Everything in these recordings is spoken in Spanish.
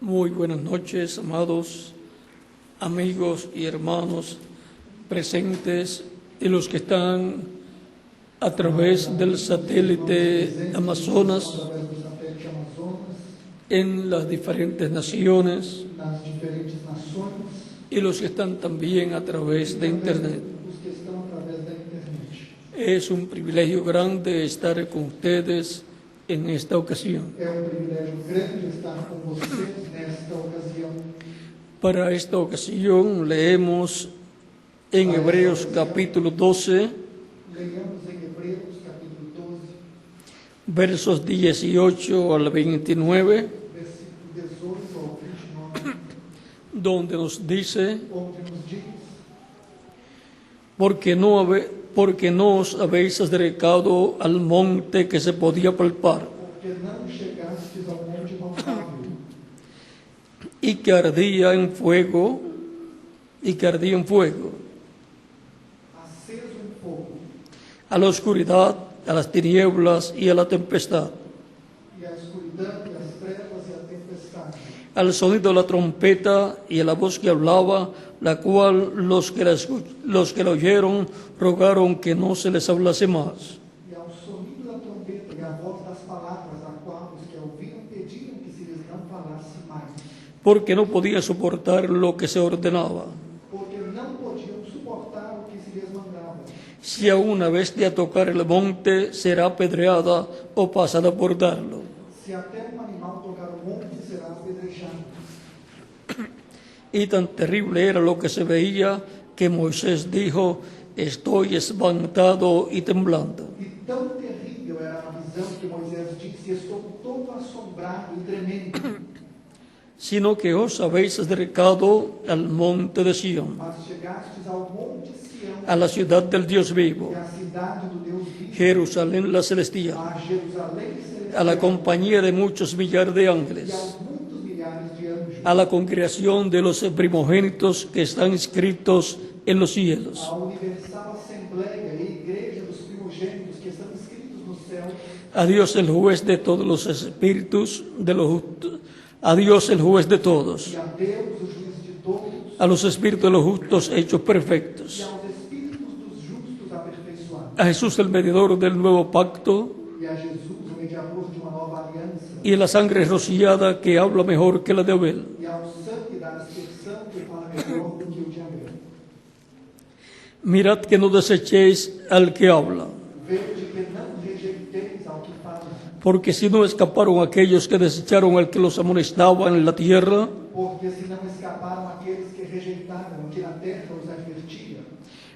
Muy buenas noches, amados amigos y hermanos presentes y los que están a través del satélite Amazonas en las diferentes naciones y los que están también a través de Internet. Es un privilegio grande estar con ustedes en esta ocasión. Para esta ocasión leemos en Hebreos capítulo 12, versos 18 al 29, donde nos dice: porque no os habéis acercado al monte que se podía palpar y que ardía en fuego, a la oscuridad, a las tinieblas y a la tempestad, al sonido de la trompeta y a la voz que hablaba, la cual los que la oyeron rogaron que no se les hablase más. Porque no podían soportar lo que se ordenaba. Si a una bestia a tocar el monte será apedreada o pasada por darlo. Y tan terrible era lo que se veía que Moisés dijo: estoy espantado y temblando. E tão terrível era a visão que Moisés disse: estou todo assombrado e tremendo. Sino que os habéis acercado al monte de Sión, Mas chegastes ao monte Sião, a la ciudad del Dios vivo, e à cidade do Deus vivo, Jerusalén la celestial, a Jerusalém celestial, a la compañía de muchos millares de e ángeles, aos muitos milhares de anjos, a la congregación de los primogénitos que están inscritos en los cielos, a universal assembleia e igreja dos primogênitos que estão escritos no céu, a Dios el juez de todos los espíritus de los justos, a Dios el juez de todos, e a Deus, o juiz de todos, a los espíritus de los justos hechos e perfectos, aos espíritos dos justos aperfeiçoados, a Jesús el mediador del nuevo pacto e a Jesus, o mediador de uma nova aliança, y a la sangre rociada que habla mejor que la de Abel. e ao sangue da aspersão que fala melhor do que o de Abel. Mirad que no desechéis al que habla, Vede que não rejeiteis ao que fala, porque si no escaparon aquellos que desecharon al que los amonestaba en la tierra, porque se não escaparam aqueles que rejeitaram o que na terra os advertia,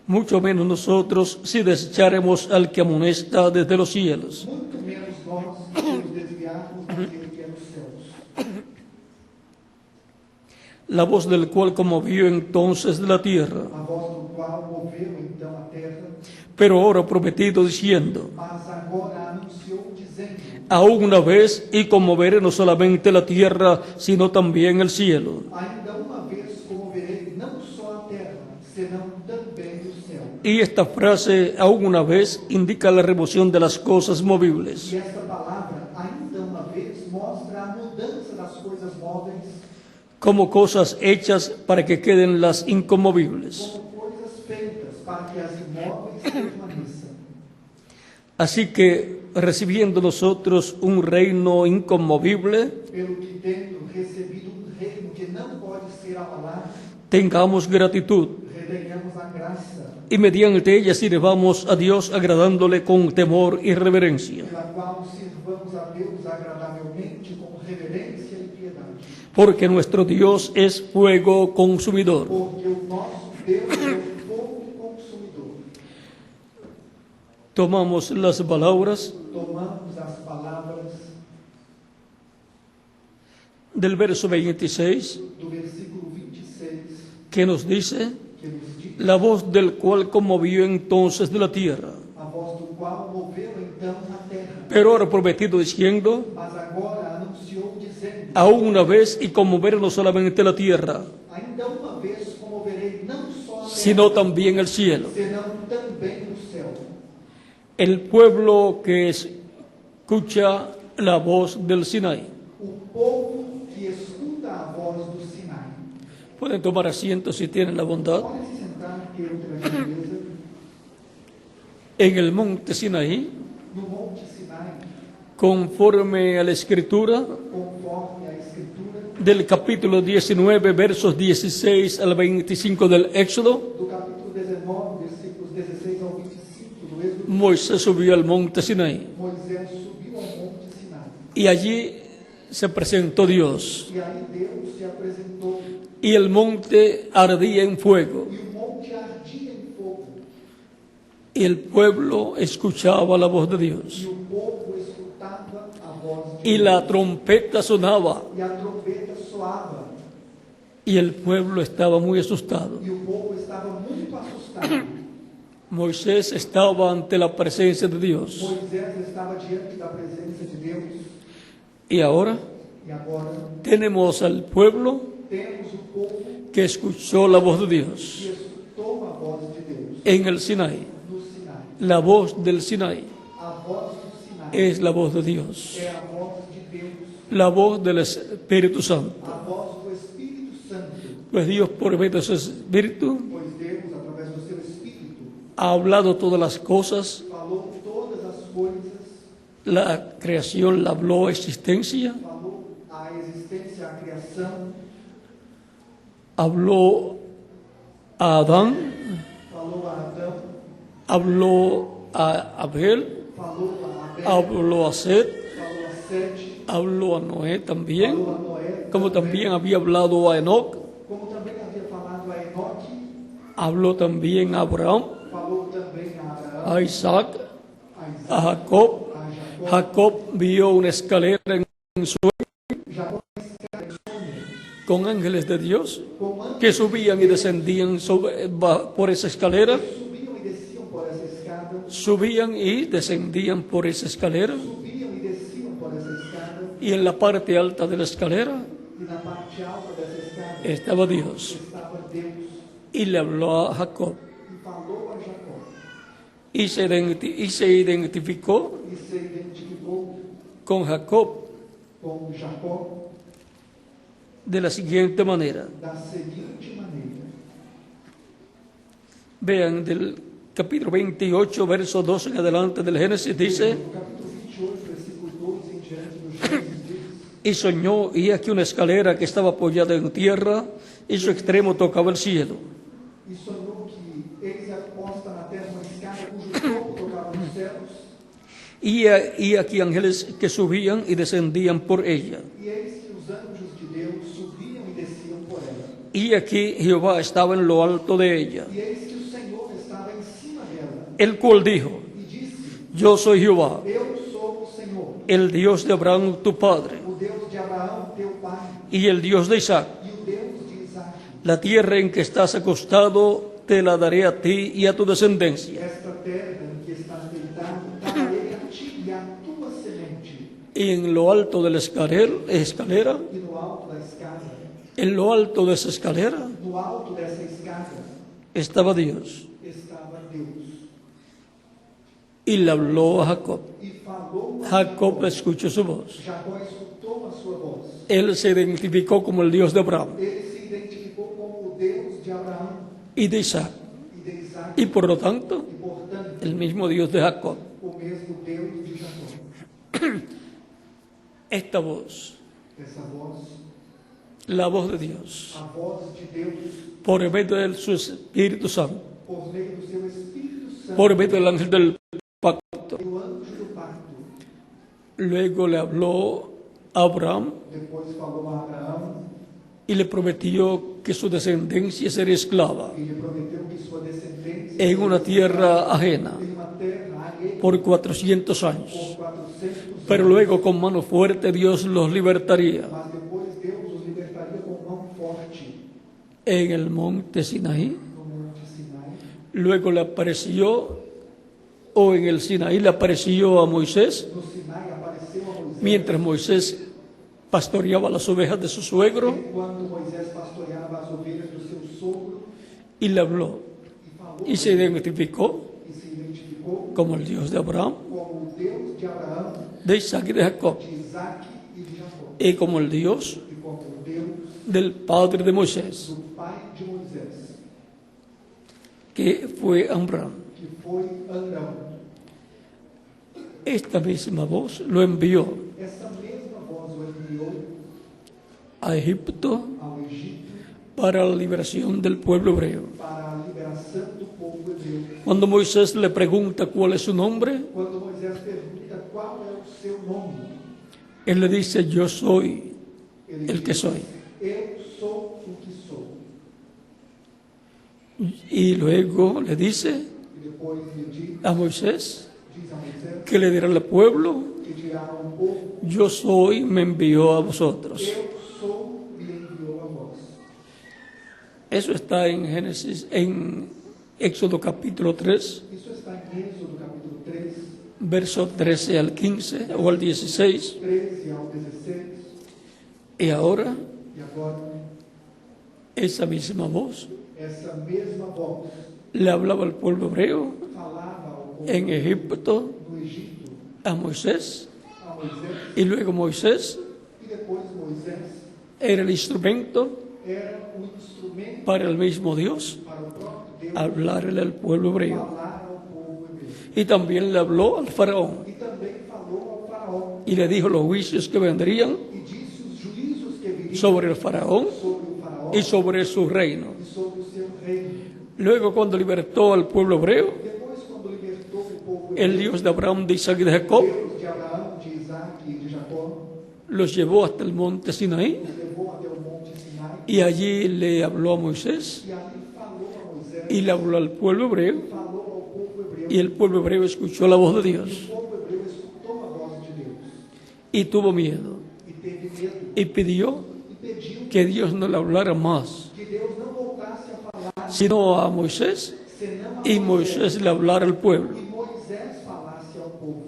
mucho menos nosotros si desecharemos al que amonesta desde los cielos. muito menos nós se nos desviarmos daquele que é nos céus. La voz del cual conmovió entonces la tierra, A voz do qual moveu então a terra, pero ahora prometido diciendo: mas agora anunciou dizendo: aún una vez y conmoveré no solamente la tierra, sino también el cielo. ainda uma vez comoverei não só a terra, senão também o céu. Y esta frase, aún una vez, indica la remoción de las cosas movibles, E esta palavra, ainda uma vez, mostra a mudança das coisas móveis como cosas hechas para que queden las inconmovibles. como coisas feitas para que as imóveis permaneçam. Así que, recibiendo nosotros un reino inconmovible, Pelo que tendo recebido reino que não pode ser abalado, tengamos gratitud retenhamos a graça, y mediante ella sirvamos a Dios agradándole con temor y reverencia. pela qual sirvamos a Deus agradavelmente com reverência e piedade. Porque nuestro Dios es fuego consumidor. Porque o nosso Deus é o fogo consumidor. Tomamos las palabras Tomamos as palavras del verso 26 do versículo 26, que nos dice: que nos diz: la voz del cual conmovió entonces de la tierra, a voz do qual moveu então a terra, pero ahora prometido diciendo: mas agora anunciou dizendo: aún una vez y conmover no solamente la tierra, ainda uma vez comoverei não só a terra, sino también el cielo. senão também o céu. El pueblo que escucha la voz del Sinaí. O povo que que escuta a voz do Sinai. Pueden tomar asiento si tienen la bondad. Podem se sentar, que eu tenho a gentileza. En el monte Sinaí, No Monte Sinai, conforme a la escritura conforme a Escritura, del capítulo 19, versos 16 al 25 del Éxodo, do capítulo 19, versículos 16 ao 25 do Êxodo, Moisés subió al monte Sinaí Moisés subiu ao Monte Sinai. y allí se presentó Dios. E aí Deus se apresentou, Y el monte ardía en fuego e o monte ardia em fogo, y el pueblo escuchaba la voz de e Dios. o povo escutava a voz de Y Deus, la trompeta sonaba e a trombeta soava, y el pueblo estaba muy asustado. e o povo estava muito assustado. Moisés estaba ante la presencia de Dios. Moisés estava diante da presença de Deus, Y ahora e agora tenemos al pueblo temos o povo que escuchó la voz de que Dios escutou a voz de Deus en el Sinaí. no Sinai. La voz del Sinaí A voz do Sinai es la voz de Dios, é a voz de Deus, la voz del Espíritu Santo. a voz do Espírito Santo, Pues Dios, por medio de su Espíritu, pois Deus, através do seu Espírito, ha hablado todas las cosas. falou todas as coisas, La creación la habló existencia, falou a existência, a criação, habló a Adán, falou a Adão, habló a Abel, falou a Abel, habló a Seth, falou a Sete, habló a Noé también, falou a Noé, como también había hablado a Enoc, como também havia falado a Enoque, habló también a Abraham, falou também a Abraão, a Isaac, a Isaac, a Jacob. a Jacó. Jacob vio una escalera en sueño Jacó escala em sonho, con ángeles de Dios com anjos que subían y descendían por esa escalera, que subiam e desciam por essa escada, subían y descendían por esa escalera, subiam e desciam por essa escada, y en la parte alta de la escalera e na parte alta dessa escada estaba Dios, estava Deus, y le habló a Jacob, e falou a Jacó, y se identificó e se identificou con Jacob com Jacó de la siguiente manera. da seguinte maneira. Vean, del capítulo 28, verso 2 en adelante del Génesis, dice: No capítulo 28, versículo 2 em diante do Gênesis diz: y soñó, y aquí una escalera que estaba apoyada en tierra, y su extremo tocaba el cielo. E sonhou que eis a posta na terra uma escada cujo topo tocava nos céus, Y aquí ángeles que subían y descendían por ella. e eis que os anjos de Deus subiam e desciam por ela. Y aquí Jehová estaba en lo alto de ella, E eis que o Senhor estava em cima dela, el cual dijo: e disse: yo soy Jehová, Eu sou o Senhor, el Dios de Abraham tu padre, o Deus de Abraão, teu pai, y el Dios de Isaac. e o Deus de Isaac. La tierra en que estás acostado te la daré a ti y a tu descendencia. Esta terra em que estás deitado, darei a ti e a tua semente. Y en lo alto de la escalera, E no alto da escada, en lo alto de esa escalera, no alto dessa escada, estaba Dios. estava Deus. Y le habló a Jacob. E falou a Jacob escuchó su voz. Jacó escutou a sua voz. Él se identificó como el Dios de Abraham Ele se identificou como o Deus de Abraão y de Isaac. e de Isaac, Y por lo tanto, e portanto, el mismo Dios de Jacob. o mesmo Deus de Jacó. Esta voz, Essa voz, la voz de Dios, a voz de Deus, por medio de su Espíritu Santo, por meio do seu Espírito Santo, por medio del ángel del pacto. e o anjo do pacto. Luego le habló a Abraham Depois falou a Abraão y le prometió que su descendencia sería esclava e lhe prometeu que sua descendência en una tierra ajena em uma terra alheia por 400 años. por 400 Pero anos. luego con mano fuerte Dios los libertaría Mas depois Deus os libertaria com mão forte en el monte Sinaí. no monte Sinai. Luego le apareció, o en el Sinaí le apareció a Moisés, No Sinai apareceu a Moisés, mientras Moisés pastoreaba las ovejas de su suegro, enquanto Moisés pastoreava as ovelhas do seu sogro, y le habló e falou y se identificó e se identificou como el Dios de Abraham, como o Deus de Abraão, de Isaac y de Jacob, de Isaac e de Jacó, y como el Dios e como del padre de Moisés, do pai de Moisés, que fue Amram. que foi Arão. Esta misma voz lo envió Essa mesma voz o enviou a Egipto ao Egito para la liberación del pueblo hebreo. para a liberação do povo hebreu. Cuando Moisés le pregunta cuál es su nombre, Quando Moisés pergunta qual é o seu nome, él le dice, yo soy ele el que diz, soy. eu sou o que sou. Y luego le dice E depois lhe diz a Moisés a Moisés que le dirá al pueblo, que dirá ao povo, yo soy, me envió a vosotros. eu sou, me enviou a vós. Eso está en Éxodo capítulo 3, Isso está em Êxodo capítulo 3, verso 13 al 15 o al 16. 13 ao 16. Y ahora E agora, esa misma voz essa mesma voz le hablaba al pueblo hebreo falava ao povo en Egipto do Egito, a Moisés, a Moisés, y luego Moisés e depois Moisés era el instrumento era o instrumento para el mismo Dios para o próprio Deus hablarle al pueblo hebreo. falar ao povo hebreu. Y también le habló al faraón E também falou ao faraó y le dijo los juicios que vendrían e disse os juízos que viriam sobre el faraón sobre o faraó y sobre su reino. e sobre o seu reino. Luego, cuando libertó al pueblo hebreo, Depois, quando libertou o povo el hebreu, Dios de Abraham, de Isaac y de Jacob Deus de Abraão, de Isaac e de Jacó, los llevó hasta el monte Sinaí os levou até o monte Sinai y allí le habló a Moisés e ali falou a Moisés, y le habló al pueblo hebreo, falou ao povo hebreu. y el pueblo hebreo escuchó la voz de Dios O povo hebreu escutou a voz de Deus y tuvo miedo e teve medo y pidió e pediu que Dios no le hablara más, que Deus não voltasse a falar, sino a Moisés, senão a y Moisés le hablara al pueblo. e Moisés falasse ao povo.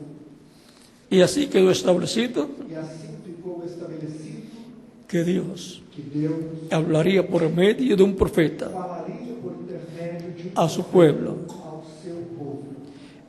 Y así quedó establecido E assim ficou estabelecido que Dios que Deus hablaría por medio de un profeta falaria por intermédio de a su pueblo. ao seu povo.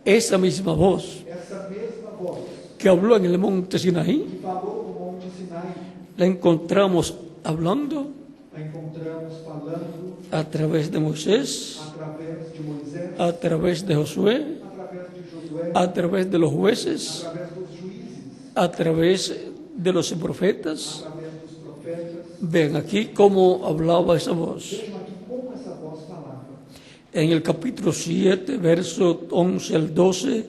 Esa misma voz Essa mesma voz que habló en el monte Sinaí, que falou no monte Sinai, la encontramos hablando a encontramos falando a través de Moisés, através de Moisés, a través de Josué, através de Josué, a través de los jueces, através dos juízes, a través de los profetas. através dos profetas. Ven aquí cómo hablaba esa voz. Vejam aqui como essa voz falava. En el capítulo 7, verso 11 al 12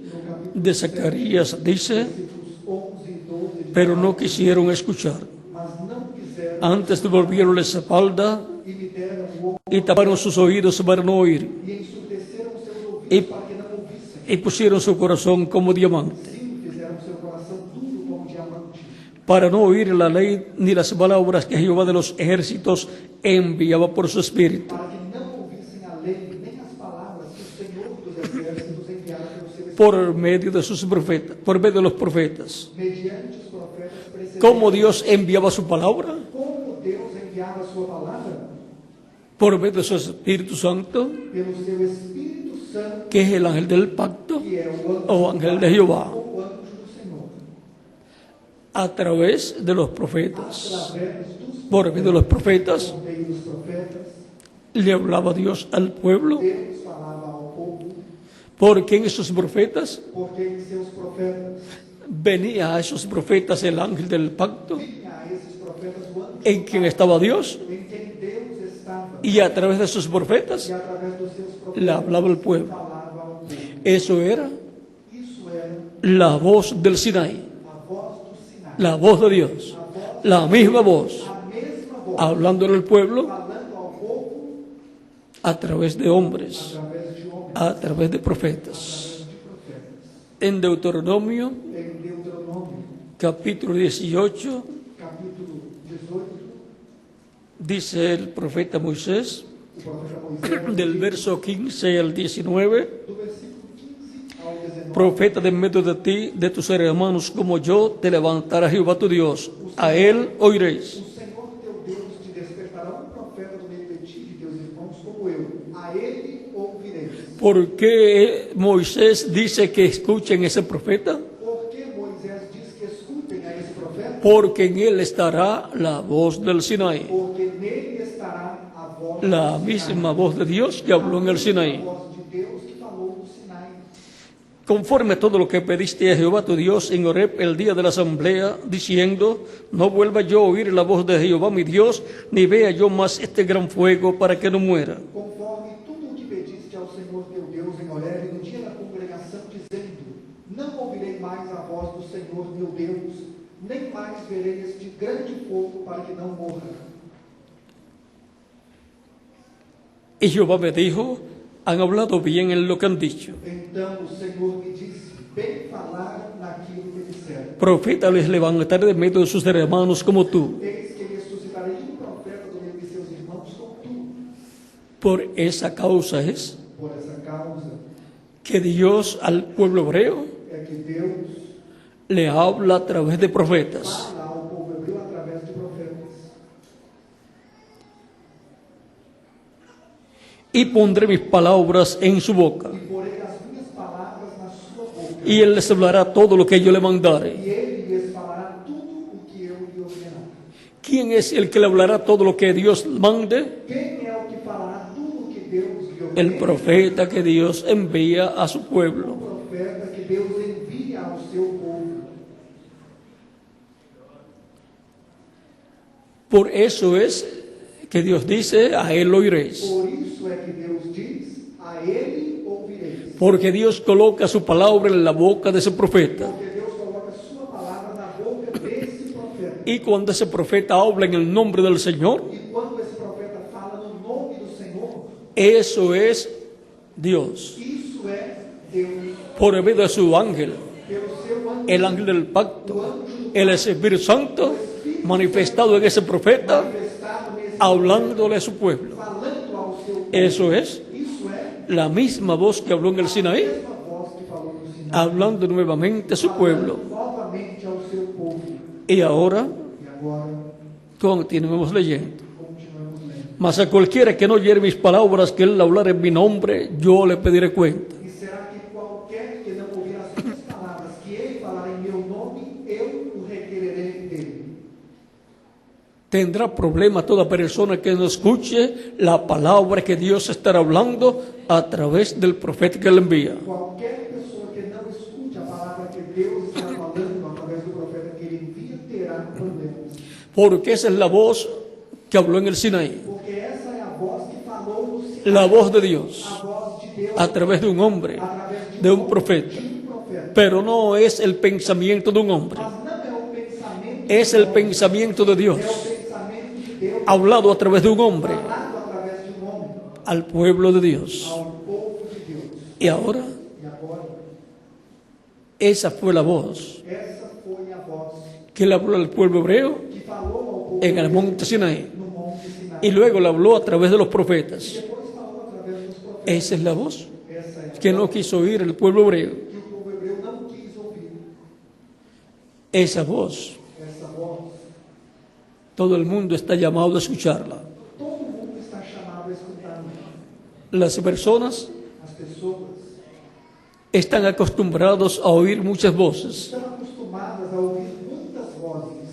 de Zacarías dice, Versículos 11 e 12 de pero no quisieron escuchar. mas não quiseram Antes devolvieron la espalda e me deram o ombro y taparon sus oídos para no oír e ensurdeceram os seus ouvidos E- para que não ouvissem. y pusieron su corazón como diamante Sim, fizeram seu coração duro como diamante, para no oír la ley ni las palabras que Jehová de los ejércitos enviaba por su espíritu. para que não ouvissem a lei, nem as palavras que o Senhor dos exércitos enviara pelo seu Espírito, Por medio de sus profetas, por medio de los profetas. mediante os profetas precedentes. ¿Cómo Dios enviaba su palabra? Como Deus enviava a sua palavra? Por medio de su Espíritu Santo, Pelo seu Espírito Santo, que es el ángel del pacto que é o anjo, o ángel de Jehová, o anjo do Senhor, a través de los profetas. através dos Por medio de los profetas por meio dos profetas, le hablaba Dios al pueblo, Deus falava ao povo, porque en esos profetas porque em seus profetas venía a esos profetas el ángel del pacto, vinha a esses profetas o anjo en quien estaba Dios, em quem Deus estava, y a través de esos profetas e através dos seus profetas le hablaba al pueblo. falava ao povo. Eso era Isso era la voz del Sinaí, a voz do Sinai, la voz de Dios, la misma voz, a mesma voz hablándole al pueblo falando ao povo a través de hombres, através de homens, a través de profetas. através de profetas. En Deuteronomio, Em Deuteronômio, capítulo 18, capítulo 18, dice el profeta Moisés, o profeta Moisés, del verso 15 al 19, do versículo 15 ao 19, profeta de en medio de ti, de tus hermanos como yo, te levantará Jehová tu Dios, a él oiréis. o Senhor teu Deus te despertará um profeta do meio de ti, de teus irmãos, como eu. A ele ouvireis. ¿Por qué Moisés dice que escuchen ese profeta? Por que Moisés diz que escutem a esse profeta? porque en él estará la voz del Sinaí, porque nele estará a voz la do misma voz de Dios que habló en el Sinaí, Sinaí. a voz de Deus que falou no Sinai. Conforme a todo lo que pediste a Jehová tu Dios en Horeb el día de la asamblea, diciendo, no vuelva yo a oír la voz de Jehová mi Dios, ni vea yo más este gran fuego para que no muera. Conforme tudo o que pediste ao Senhor teu Deus em Horebe no dia da congregação, dizendo, não ouvirei mais a voz do Senhor meu Deus, nem mais verei este grande fogo para que não morra. Y Jehová me dijo, han hablado bien en lo que han dicho. Então o Senhor me disse, bem falaram naquilo que disseram. Profeta les levantaré de medio de sus hermanos como tú. Eis que lhes suscitarei profeta do meio de seus irmãos como tu. Por esa causa es Por essa causa que Dios al pueblo hebreo é que Deus le habla a través de profetas. fala ao povo hebreu através de profetas. Y pondré mis palabras en su boca. E porei as minhas palavras na sua boca. Y él les hablará todo lo que yo le mandare. E ele lhes falará tudo o que eu lhe ordenar. ¿Quién es el que le hablará todo lo que Dios mande? Quem é o que falará tudo o que Deus lhe El ordena? profeta que Dios envía a su O pueblo. profeta que Deus envia ao seu povo. Por eso es que Dios dice, a él oiréis. Por isso é que Deus diz, a ele ouvireis. Porque Dios coloca su palabra en la boca de ese profeta. Porque Deus coloca sua palavra na boca desse profeta. Y cuando ese profeta habla en el nombre del Señor, E quando esse profeta fala no nome do Senhor, eso es Dios. isso é Deus. Por medio de su ángel, Pelo seu anjo, el ángel del pacto, el Espíritu Santo, manifestado en ese profeta, manifestado nesse hablándole a su pueblo. falando ao seu povo. Eso es Isso é la misma voz que habló en el Sinaí, a mesma voz que falou no Sinai. hablando nuevamente a su pueblo. Novamente ao seu povo. Y ahora E agora, continuemos leyendo. continuamos lendo. Mas a cualquiera que no oyere mis palabras, que él hablar en mi nombre, yo le pediré cuenta. E será que qualquer que não ouvir as minhas palavras, que ele falar em meu nome, eu o requererei dele. Tendrá problema toda persona que no escuche la palabra que Dios estará hablando a través del profeta que le envía. Qualquer pessoa que não escute a palavra que Deus está falando através do profeta que ele envia, terá problemas. Porque esa es la voz que habló en el Sinaí, Porque essa é a voz que falou no Sinai. la voz de Dios A voz de Deus a través de un hombre, através de un profeta. de um profeta. Pero no es el pensamiento de un hombre, Mas não é o pensamento es el pensamiento de Dios, é o pensamento de Deus hablado a través de un hombre falado através de um homem al pueblo de Dios. ao povo de Deus. Y ahora, E agora, esa fue la voz essa foi a voz que le habló al pueblo hebreo que falou ao povo en el monte Sinaí. no monte Sinai. Y luego le habló a través de los profetas. Depois falou através dos profetas. Esa es la voz Essa é a que no quiso oír el pueblo hebreo. que o povo hebreu não quis ouvir. Esa voz, Essa voz, todo el mundo está llamado a escucharla. todo mundo está chamado a escutar. Las personas As pessoas están acostumbrados a oír muchas voces. estão acostumadas a ouvir muitas vozes.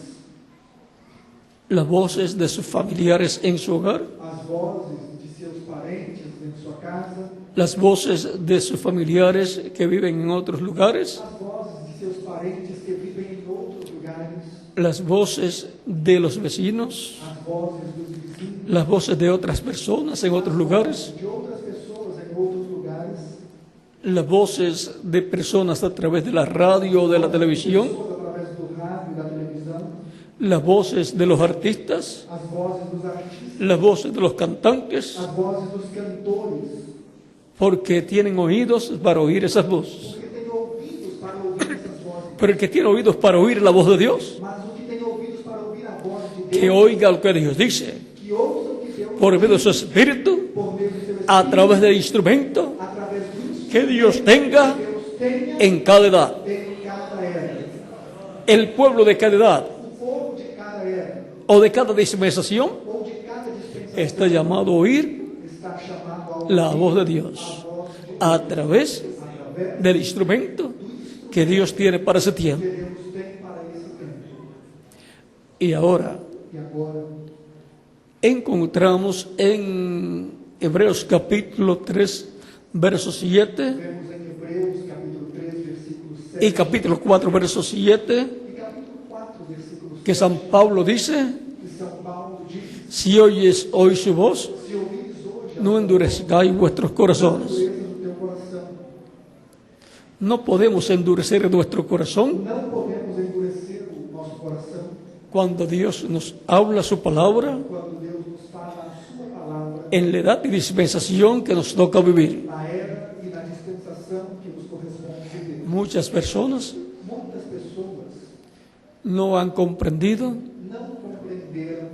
Las voces de sus familiares en su hogar, As vozes de seus parentes em sua casa, las voces de sus familiares que viven en otros lugares, as vozes de seus parentes que vivem em outros lugares, las voces de los vecinos, as vozes dos vizinhos, las voces de otras personas en otros lugares, de outras pessoas em outros lugares, las voces de personas a través de la radio o de la televisión, pessoas através do rádio e da televisão, las voces de los artistas, as vozes dos artistas, las voces de los cantantes, as vozes dos cantores, porque tienen oídos para oír esas voces. porque tem ouvidos para ouvir essas vozes, Pero el que tiene oídos para oír la voz de Dios, mas o que tem ouvidos para ouvir a voz de que Deus, oiga lo que Dios dice, que ouça o que Deus por medio de su espíritu, por meio do seu a Espírito, través del instrumento através do que Dios tenga Deus tenha en cada edad. em cada era. El pueblo de cada edad O povo de cada era o de cada dispensación ou de cada dispensação está llamado a oír está chamado a la ouvir voz de a Dios voz de Deus a través através del instrumento que Dios tiene para ese tiempo. que Deus tem para esse tempo. Y ahora E agora, encontramos en Hebreos capítulo 3, verso 7 vemos em Hebreus capítulo 3, versículo 7 y capítulo 4, verso 7, e capítulo 4, versículo 7, que San Pablo dice, que São Paulo diz: si oyes hoy su voz, se ouvires hoje no endurezcáis vuestros corazones. dureza do teu coração. No podemos endurecer nuestro corazón Não podemos endurecer o nosso coração cuando Dios nos habla su palabra quando Deus nos fala a sua palavra en la edad y dispensación que nos toca vivir. na era e na dispensação que nos corresponde viver. Muchas personas Muitas pessoas no han comprendido não compreenderam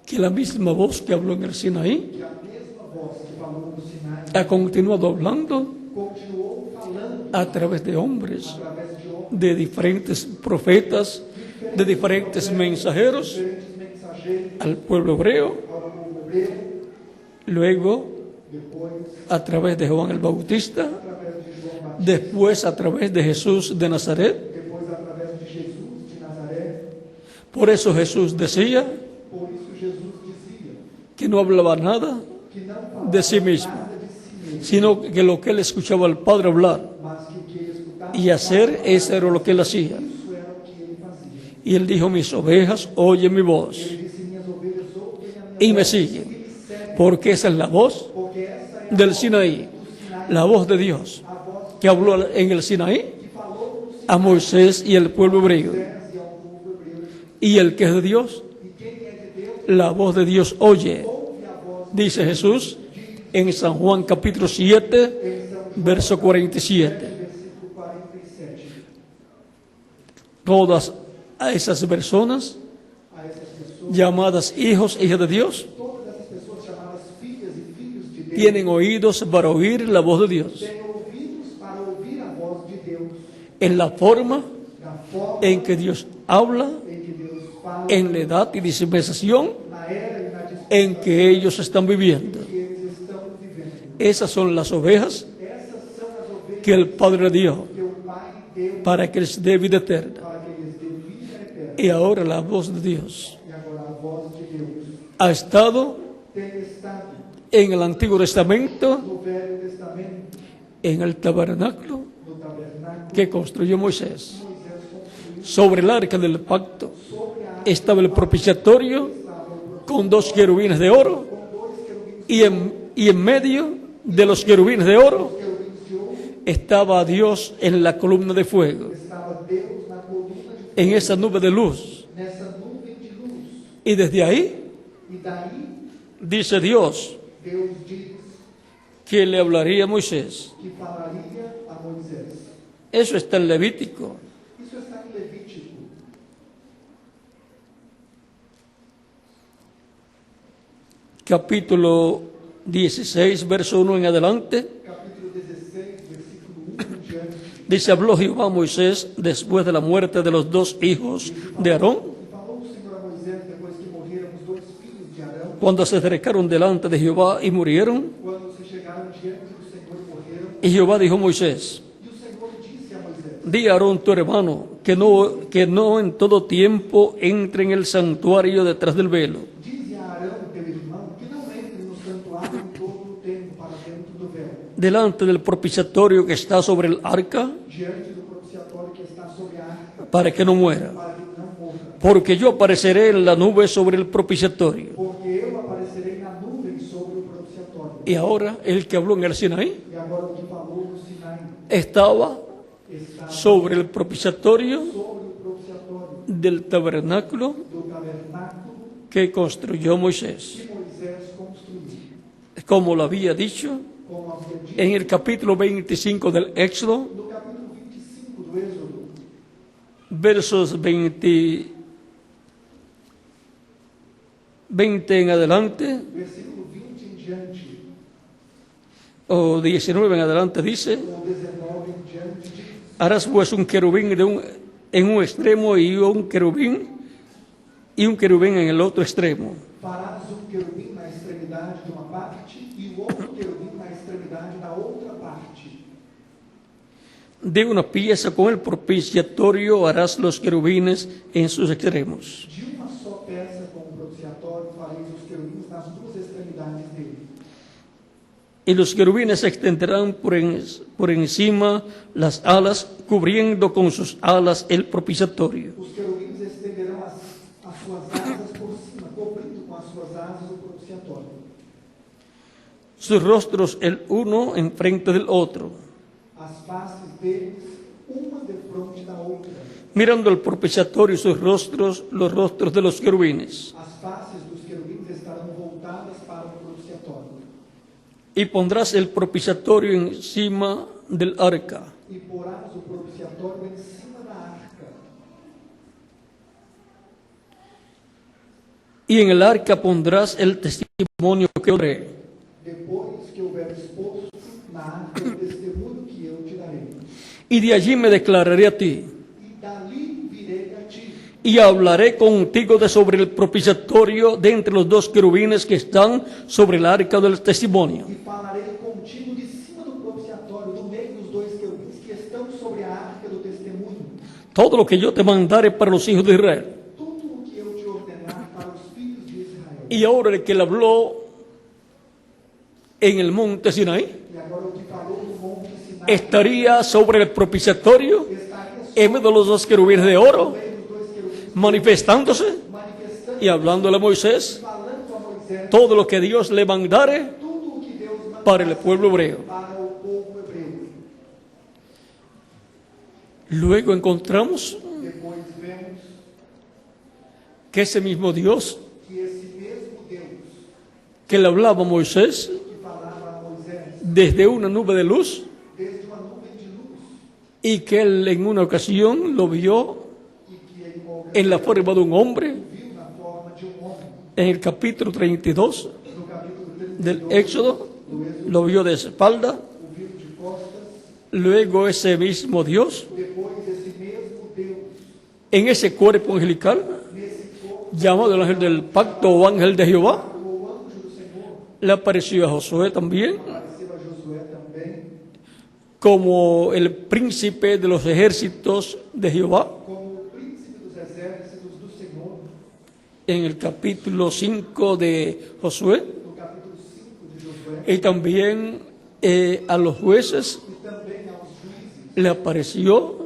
que la misma voz que habló en el Sinaí que a mesma voz que falou no Sinai ha continuado hablando continuou falando a través de hombres, através de homens, de diferentes profetas, de diferentes mensajeros diferentes mensageiros al pueblo hebreo, ao povo hebreu, luego depois a través de Juan el Bautista, através de João Batista, después a través de Jesús de Nazaret. depois através de Jesus de Nazaré. Por eso Jesús decía Por isso Jesus dizia que no hablaba nada, que não falava de si mismo, nada de si mesmo, sino que lo que él escuchaba al Padre hablar mas que o que ele escutava y hacer, eso era lo que él hacía. isso era o que ele fazia. Y él dijo, mis ovejas oyen mi voz Ele disse: minhas ovelhas ouvem a minha y me voz siguen, e me seguem, porque esa es la voz porque essa é del Sinaí, la voz de Dios a voz que habló en el Sinaí que falou no a Moisés y el pueblo hebreo. Moisés e ao povo hebreu. Y el que es de Dios, E quem é de Deus la voz de Dios oye, ouve a voz dice Jesús en San Juan capítulo 7, verso 47. versículo 47. Todas a esas personas A essas pessoas, llamadas hijos e hijas de Dios todas essas pessoas chamadas filhas e filhos de Deus, tienen oídos para oír la voz de Dios têm ouvidos para ouvir a voz de Deus, en la forma da forma en que Dios habla, em que Deus fala, en la edad y dispensación na era e na dispensação en que ellos están viviendo. que eles estão vivendo. Esas son las ovejas Essas são as ovelhas que el Padre dio que o Pai deu para que les dé vida eterna. para que lhes dê vida eterna. Y ahora la voz de Dios E agora a voz de Deus ha estado tem estado en el Antiguo Testamento, no Velho Testamento, en el tabernáculo no tabernáculo que construyó Moisés. que Moisés construiu. Sobre el arca del pacto Sobre a estaba el propiciatorio estava o con 2 querubines de oro com dois querubins y en medio de los querubines de oro de ouro, estaba Dios en la columna de fuego, estava Deus na coluna de en esa nube de luz. nessa nuvem de luz. Y desde ahí E daí dice Dios Deus diz que le hablaría a Moisés. que falaria a Moisés. Eso está en Levítico. Isso está em Levítico, Capítulo 16, verso 1 en adelante. capítulo 16, versículo 1 em diante. Dice, habló Jehová a Moisés después de la muerte de los 2 hijos de Aarón, E falou o Senhor a Moisés depois que morreram os dois filhos de Arão, cuando se acercaron delante de Jehová y murieron. quando se chegaram diante do Senhor e morreram. Y Jehová dijo a Moisés, E o Senhor disse a Moisés: di a Aarón tu hermano que no en todo tiempo entre en el santuario detrás del velo, dize a Arão, teu irmão, que não entre no santuário em todo o tempo para dentro do véu, delante del propiciatorio que está sobre el arca, diante do propiciatório que está sobre a arca, para que no muera. para que não morra. Porque yo apareceré en la nube sobre el propiciatorio. Porque eu aparecerei na nuvem sobre o propiciatório. Y ahora el que habló en el Sinaí E agora o que falou no Sinai estaba está sobre el propiciatorio sobre o propiciatório del tabernáculo do tabernáculo que construyó Moisés. que Moisés construiu. Como lo había dicho Como havia dito en el capítulo 25 del Éxodo, no capítulo 25 do Êxodo, versos 20 en adelante, versículo 20 em diante, o 19 en adelante, dice, ou 19 em diante, diz: harás pues un querubín en un extremo y un querubín en el otro extremo. farás querubim na extremidade de uma parte e o outro querubim na extremidade da outra parte. De una pieza con el propiciatorio harás los querubines en sus extremos. De uma fareis os querubins nas duas extremidades dele. Y los querubines extenderán por encima las alas, cubriendo con sus alas el propiciatorio. Os querubins estenderão as suas asas por cima, cobrindo com as suas asas o propiciatório. Sus rostros el uno enfrente del otro. As faces deles, uma defronte da outra. Mirando el propiciatorio y sus rostros, los rostros de los querubines. As faces dos querubins estarão voltadas para o propiciatório. Y pondrás el propiciatorio encima del arca. E porás o propiciatório em cima da arca. Y en el arca pondrás el testimonio que oré. Depois que houver exposto na arca o testemunho que eu te darei. Y de allí me declararé a ti. E dali virei a ti. Y hablaré contigo de sobre el propiciatorio de entre los dos querubines que están sobre el arca del testimonio. E falarei contigo de cima do propiciatório, do meio dos dois querubins que estão sobre a arca do testemunho. Todo lo que yo te mandare para los hijos de Israel. Tudo o que eu te ordenar para os filhos de Israel. Y ahora el que le habló en el monte Sinaí E agora o que falou no monte Sinai estaría sobre el propiciatorio estaria en medio de los dos querubines de oro, no meio dos dois querubins manifestándose manifestando y hablándole a Moisés falando a Moisés todo lo que Dios le mandare tudo o que Deus mandou para el pueblo hebreo. para o povo hebreu. Luego encontramos Depois vemos que ese mismo Dios que esse mesmo Deus que le hablaba a Moisés que falava a Moisés desde una nube de luz desde uma nuvem de luz y que él en una ocasión lo vio e que em uma ocasião en la forma de un hombre viu na forma de homem. en el capítulo 32 No capítulo 32 del Éxodo, lo vio de espalda. o viu de costas. Luego ese mismo Dios Depois esse mesmo Deus en ese cuerpo angelical nesse corpo llamado el ángel del pacto o ángel de Jehová o anjo do Senhor le apareció a Josué también apareceu a Josué também como el príncipe de los ejércitos de Jehová como o príncipe dos exércitos do Senhor. en el capítulo 5 de Josué, No capítulo 5 de Josué y también a los jueces e também aos juízes le apareció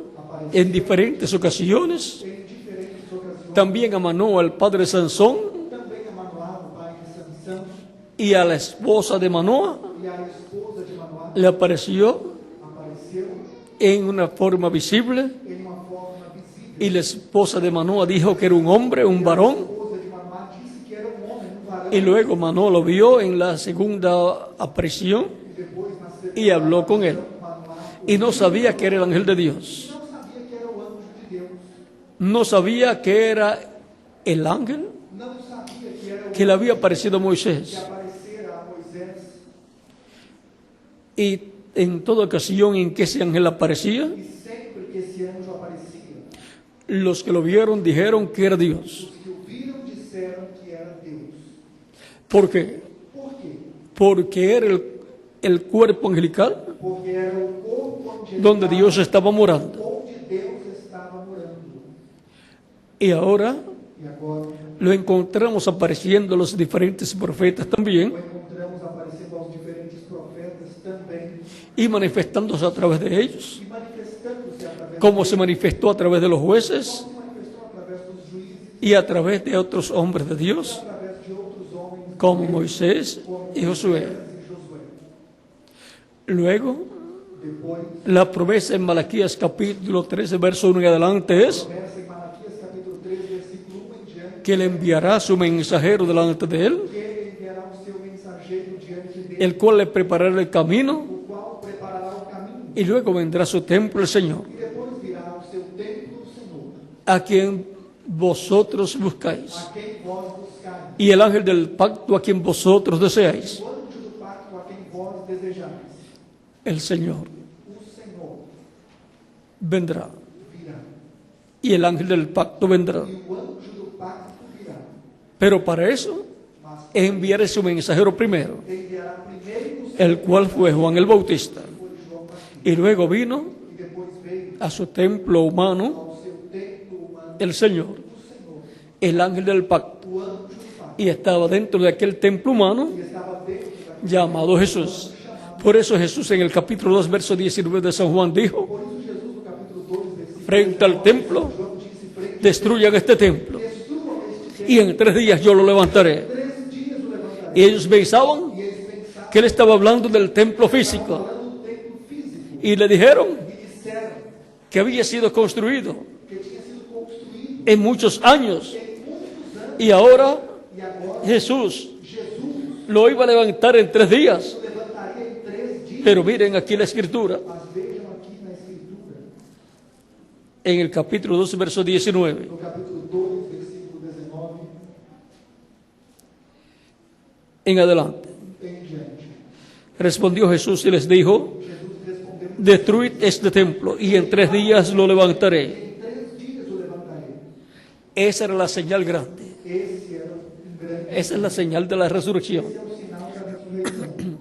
en diferentes ocasiones, em diferentes ocasiões. también a Manoa, el padre de Sansón, Também a Manoá, o pai de Sansão, y a la esposa de Manoa e a esposa de Manoá le apareció apareceu en una forma visible, em uma forma visível. y la esposa de Manoa dijo que era un hombre, un A varón, esposa de Manoá disse que era um homem, um varão, y luego Manoa lo vio en la segunda aparición e depois na segunda y habló con él, Manoá y no sabía que era el ángel de Dios, não sabia que era o anjo de Deus, no sabía que era el ángel não sabia que era o que le había aparecido a que Moisés. aparecera a Moisés, Y en toda ocasión en que ese ángel aparecía, e sempre que esse anjo aparecia, los que lo vieron dijeron que era Dios. os que o viram disseram que era Deus. ¿Por qué? Por quê? Porque era el cuerpo angelical Porque era o corpo angelical donde Dios estaba morando. onde Deus estava morando. Y ahora E agora lo encontramos apareciendo a los diferentes profetas también o encontramos aparecendo aos diferentes profetas também y manifestándose a través de ellos, e manifestando-se através como se manifestó a través de los jueces como se manifestou através dos juízes y a través de otros hombres de e Dios, através de outros homens como Moisés como y Josué. Moisés e Josué. Luego, Depois, la promesa en Malaquías capítulo 13, verso 1 en adelante es promessa em Malaquias capítulo 3, versículo 1 em diante, que le enviará su mensajero delante de él, que ele enviará o seu mensageiro diante dele, el cual le preparará el camino, o qual preparará o caminho, y luego vendrá a su templo el Señor, e depois virá ao seu templo o Senhor, a quien vosotros buscáis, a quem vós buscais, y el ángel del pacto a quien vosotros deseáis, o anjo do pacto a quem vós desejais. el Señor O Senhor vendrá, virá, y el ángel del pacto vendrá. e o anjo do pacto virá, Pero para eso mas enviaré su mensajero primero, enviará primeiro o Senhor, el cual fue Juan el Bautista, que foi João Batista, y luego vino e depois veio a su templo humano ao seu templo humano el Señor, o Senhor, el ángel del pacto, o anjo do pacto, y estaba dentro de aquel templo humano e estava dentro daquele llamado Jesús. Por eso Jesús en el capítulo 2, verso 19 de San Juan dijo, Por isso Jesus no capítulo 2, versículo frente al templo, João disse, frente destruyan este templo destruam este y en 3 días yo lo levantaré. 3 dias o levantarei. Y ellos pensaban E eles pensaram que él estaba hablando del templo físico falando do templo físico y le dijeron e disseram que había sido construido que tinha sido construído en muchos años em muitos anos y ahora e agora Jesús Jesus lo iba a levantar en 3 días. o levantaria em 3 dias. Pero miren aquí la escritura, Mas vejam aqui na escritura, en el capítulo 2, verso 19. no capítulo 2, versículo 19 En adelante. em diante. Respondió Jesús y les dijo, Jesus respondeu: destruid este templo y en 3 días lo levantaré. em 3 dias o levantarei. Esa era la señal grande. Esse era um grande, Esa es la señal de la resurrección. esse é o sinal da ressurreição.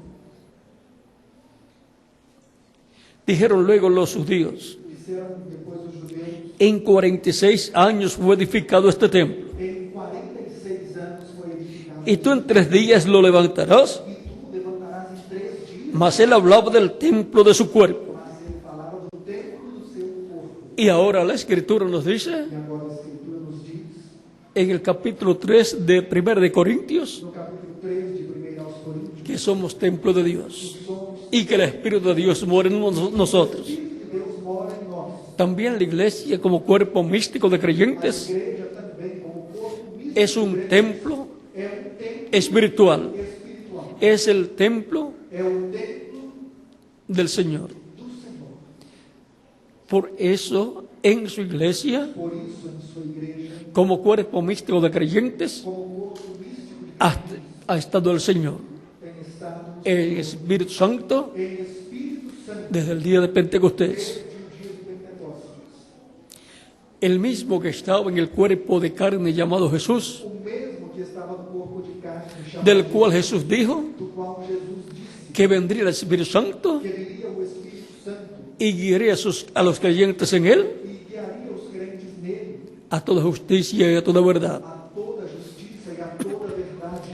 Dijeron luego los judíos, Disseram depois os judeus: en 46 años fue edificado este templo em 46 anos foi edificado, y tú en 3 días lo levantarás. e tu levantarás em 3 dias. Mas él hablaba del templo de su cuerpo. Mas ele falava do templo do seu corpo. Y ahora la escritura nos dice, E agora a escritura nos diz, en el capítulo 3 de 1 de Corintios, no capítulo 3 de 1 aos Coríntios, que somos templo de Dios somos y que el Espíritu de Dios mora en nosotros. o Espírito de Deus mora em nós. También la iglesia como cuerpo místico de A creyentes igreja também, como corpo místico, es un templo é um templo espiritual, espiritual. es el templo É o templo del Señor. do Senhor. Por eso en su iglesia Por isso, em sua igreja, como cuerpo místico de creyentes como corpo místico de ha estado el Señor, tem estado el Espíritu Santo, em Espírito Santo desde el día de Pentecostés. desde o dia de Pentecostes. El mismo que estaba en el cuerpo de carne llamado Jesús, O mesmo que estava no corpo de carne, chamado, del cual Jesús dijo do qual Jesus disse que vendría el Espíritu Santo que viria o Espírito Santo y guiaría a los creyentes en él e guiaria os crentes nele a toda justicia y a toda verdad. a toda justiça e a toda verdade.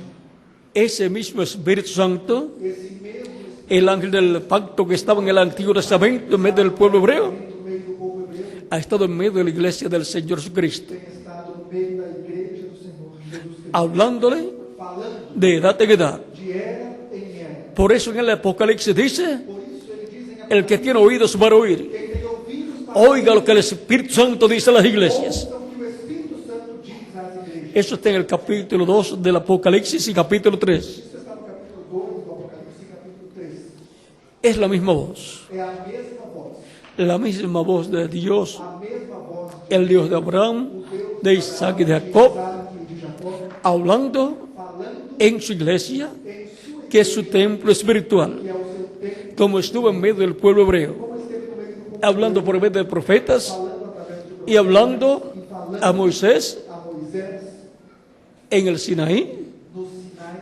Ese mismo Espíritu Santo, Esse mesmo el ángel del pacto que estaba en el Antiguo Testamento en medio del pueblo hebreo, Espírito no meio do povo hebreu ha estado en medio de la iglesia del Señor Jesucristo, tem estado no meio da igreja do Senhor Jesus Cristo, hablándole falando de edad en edad. de era em era. Por eso en el Apocalipsis dice, Por isso ele diz em el que tiene oídos para oír, quem tem ouvidos para oiga lo que el Espíritu Santo dice a las iglesias. ouçam o que o Espírito Santo diz às igrejas. Eso está en el capítulo 2 del Apocalipsis y capítulo 3. Isso está no capítulo 2 do Apocalipse e capítulo 3. Es la misma voz, É a mesma voz. la misma voz de Dios, A mesma voz el Dios de Abraham, do Deus de Isaac y de Jacob, Isaac e de Jacó, hablando falando en su iglesia, em sua que es su templo espiritual, que é o seu templo, como estuvo en medio del pueblo hebreo, como esteve no meio do povo, hablando por medio de profetas falando através do y hablando a Moisés a Moisés en el Sinaí no Sinai,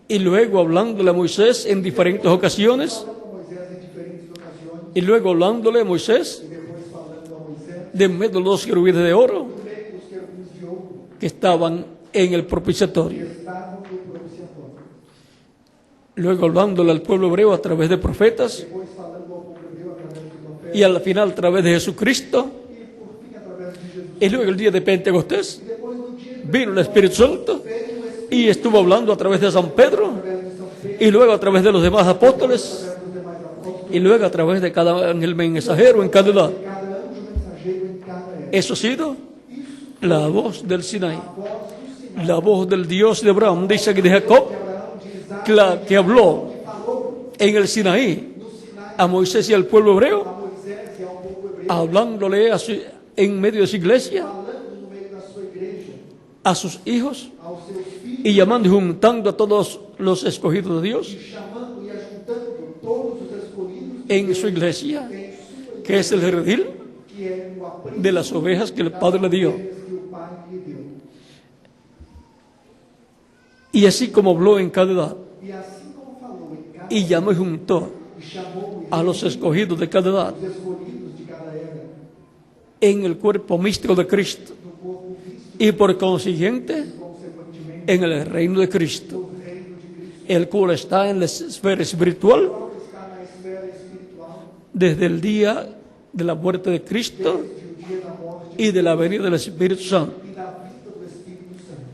y luego hablándole a Moisés en diferentes ocasiones falando com Moisés em diferentes ocasiões, y luego hablándole a Moisés e depois falando a Moisés de en medio de los querubines de oro no meio dos querubins de ouro que estaban en el que propiciatorio. estavam no propiciatório. Luego hablándole al pueblo hebreo a través de profetas Depois falando ao povo hebreu através do profeta y al final a través de Jesucristo. e por fim através de Jesus. Y luego el día de Pentecostés E depois no dia de vino el Espíritu Santo veio o Espírito y estuvo hablando a través de San Pedro através de São Pedro, y luego a través de los demás apóstoles através dos demais apóstolos, y luego a través de cada ángel mensajero en cada edad. cada anjo mensageiro em cada era. Eso ha sido la voz del Sinaí, A voz do Sinai, la voz del Dios de Abraham, de Isaac y de Jacob, de Abraão, de Isaac, que habló que falou en el Sinaí no Sinai a Moisés y al pueblo a hebreo, Moisés e ao povo hebreu, hablándole en medio de su iglesia falando no meio da sua igreja, a sus hijos aos seus filhos, y llamando y juntando a todos los escogidos de Dios e chamando e ajuntando todos os escolhidos en su iglesia, em sua que es el redil que é o aprisco de las ovejas que el Padre le dio. que o Pai lhe deu. Y así como habló en cada edad E assim como falou em cada y llamó y juntó e chamou a los escogidos de cada edad os escolhidos de cada era en el cuerpo místico de Cristo do corpo físico, y por consiguiente consequentemente en el reino de Cristo, no reino de Cristo, el cual está en la esfera espiritual o qual está na esfera espiritual, desde el día de la muerte de Cristo desde o dia da morte y de la venida del Espíritu Santo. e da vinda do Espírito Santo.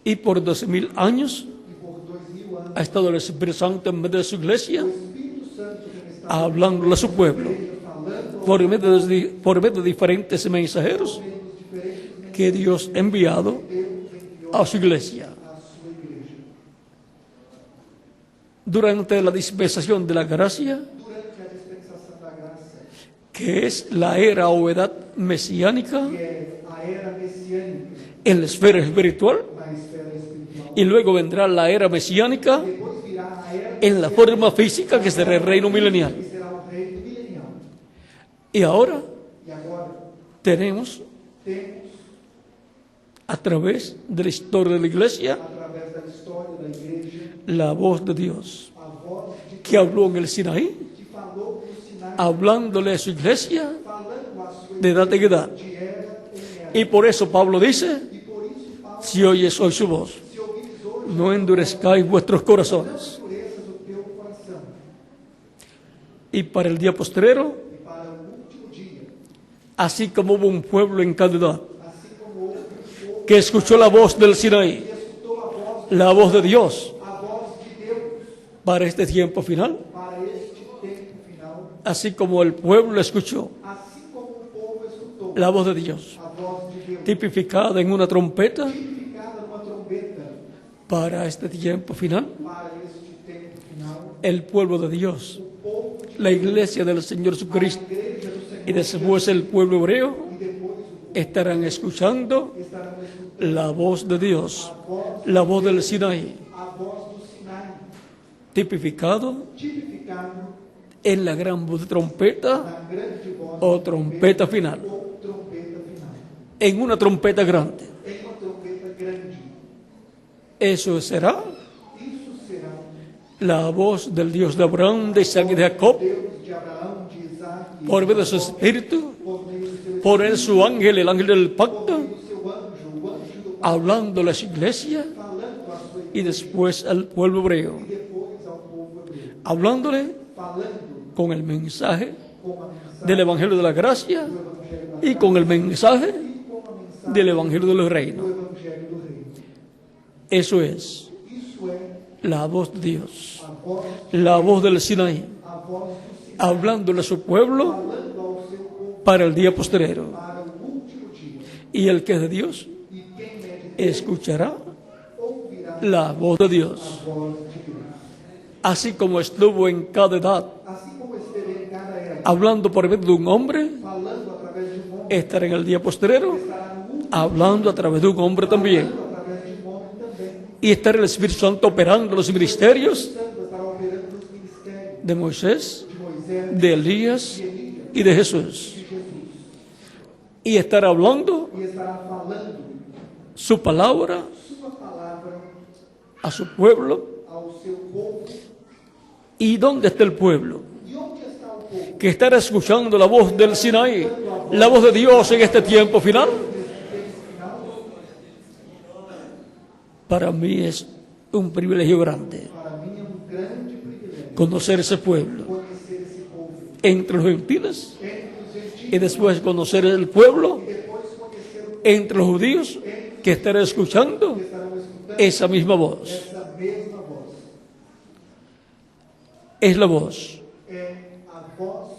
Y por 2000 años E por 2000 anos, ha estado el Espíritu Santo en medio de su iglesia, o Espírito Santo tem estado hablando a su pueblo, falando por medio de diferentes mensajeros aos diferentes que Dios ha enviado Deus enviou a su iglesia. à sua igreja. Durante la dispensación de la gracia, Durante a dispensação da graça, que es la era o edad mesiánica que é a era messiânica en la esfera espiritual, na esfera espiritual, y luego vendrá la era mesiánica depois virá a era en la forma física, que será el reino milenial. que será o reino milenial. Y ahora E agora tenemos, temos, a través de la historia de la iglesia, através da história da igreja, la voz de Dios, a voz de que habló en el Sinaí, que falou no Sinai, hablándole a su iglesia falando a sua de edad en edad. de era em era. Y por eso Pablo dice, E por isso Paulo, si oyes hoy su voz, se ouvires hoje, no endurezcáis vuestros corazones. endureças o teu coração. Y para el día postrero, E para o último dia, así como hubo un pueblo en Canaán assim como houve um povo que escuchó la voz del Sinaí, que escutou la voz de Dios a voz de Deus para este tiempo final, para este tempo final, así como el pueblo escuchó assim como o povo escutou la voz de Dios, a voz de Deus, tipificada en una trompeta tipificada numa trombeta para este tiempo final, para este tempo final, el pueblo de Dios, o povo de la iglesia del Señor Jesucristo igreja do Senhor y después el pueblo hebreo e depois o povo estarán escuchando estarão escutando la voz de Dios, la voz del Sinaí, a voz do Sinai, tipificado tipificado en la gran voz de trompeta na grande voz o trompeta final, ou trombeta final, en una trompeta grande. em uma trombeta grande. Eso será Isso será la voz del Dios de Abraham, de Isaac y de Jacob, Deus de Abraão, de Isaac e por medio de de su Jacó, espíritu, por meio do seu por él su ángel, el ángel del por pacto, meio do seu anjo, o anjo do Pai, hablando a la iglesia falando à sua y igreja después al pueblo hebreo, e depois ao povo hebreu, hablándole falando con el mensaje com a mensagem del Evangelio de la Gracia do Evangelho da y con el mensaje e com a mensagem del Evangelio del do Reino. Evangelho do Reino. Eso es Isso é la voz de Dios, a voz del Sinaí, a voz do Sinai, hablándole a su pueblo falando ao seu povo para el día postrero. para o último dia. Y el que es de Dios E quem é de Deus escuchará ouvirá la voz de Dios, a voz de Deus. así como estuvo en cada edad, Assim como esteve em cada era, hablando por medio de un hombre, falando através de um homem, estará en el día postrero, estará no último hablando a través de un hombre también. através de um homem também. Y estará el Espíritu Santo operando los ministerios Santo estará operando nos ministérios de Moisés, de Moisés, de Elías de Elias, y de Jesús. de Jesus. Y estará hablando E estará falando su palabra sua palavra a su pueblo. ao seu povo. ¿Y dónde está el pueblo? E onde está o povo? Que estará escuchando la voz del Sinaí, la voz de Dios en este tiempo final. Para mí es un privilegio grande Para mim é grande privilégio conocer ese pueblo conhecer esse povo. entre los gentiles Entre os gentios, y después conocer el pueblo depois conhecer o entre los judíos que estará escuchando que estarão escutando esa misma voz. essa mesma voz. Es la voz É a voz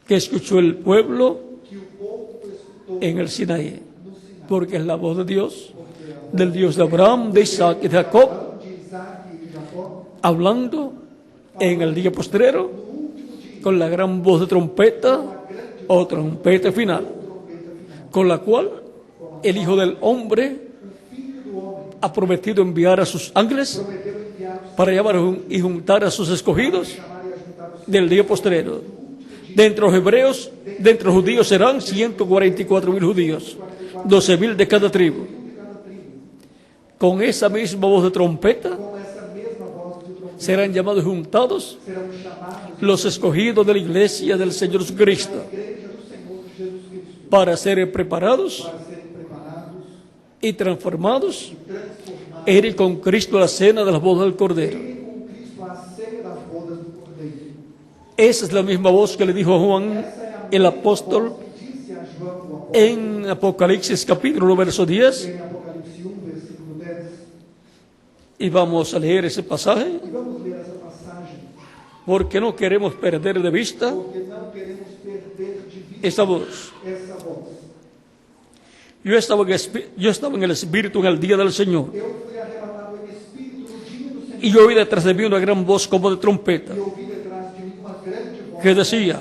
que escuchó el pueblo que o povo escutou en el Sinaí, no Sinai. porque es la voz de Dios, del Dios de Abraham, de Isaac y de Jacob, De Isaac e de Jacó, hablando en el día postrero con la gran voz de trompeta o trompeta final, con la cual el Hijo del Hombre ha prometido enviar a sus ángeles prometeu enviar para llamar y juntar a sus escogidos chamar e ajuntar os del día postrero. De entre los hebreos, de entre los judíos serán 144.000 judíos, 12.000 de cada tribu. Con esa misma voz de trompeta com essa mesma voz de trombeta. serán llamados y juntados Serão chamados los escogidos de la iglesia del Señor Jesucristo a igreja do Senhor Jesus Cristo para ser preparados para serem preparados y transformados e transformados para e ir con Cristo a la cena de las bodas del Cordero. ir com Cristo à ceia das bodas do Cordeiro. Esa es la misma voz que le dijo a Juan, Essa é a el mesma apóstol, voz que disse a João, o apóstolo, en Apocalipsis capítulo verso 10, em Apocalipse 1, versículo 10. y vamos a leer ese pasaje, E vamos ler essa passagem, porque no queremos perder de vista porque não queremos perder de vista esa voz. essa voz. Yo estaba en el Espíritu en el día del Señor, Eu fui arrebatado em espírito no dia do Senhor, y yo oí detrás de mí una gran voz como de trompeta, e ouvi detrás de mí uma grande voz que decía: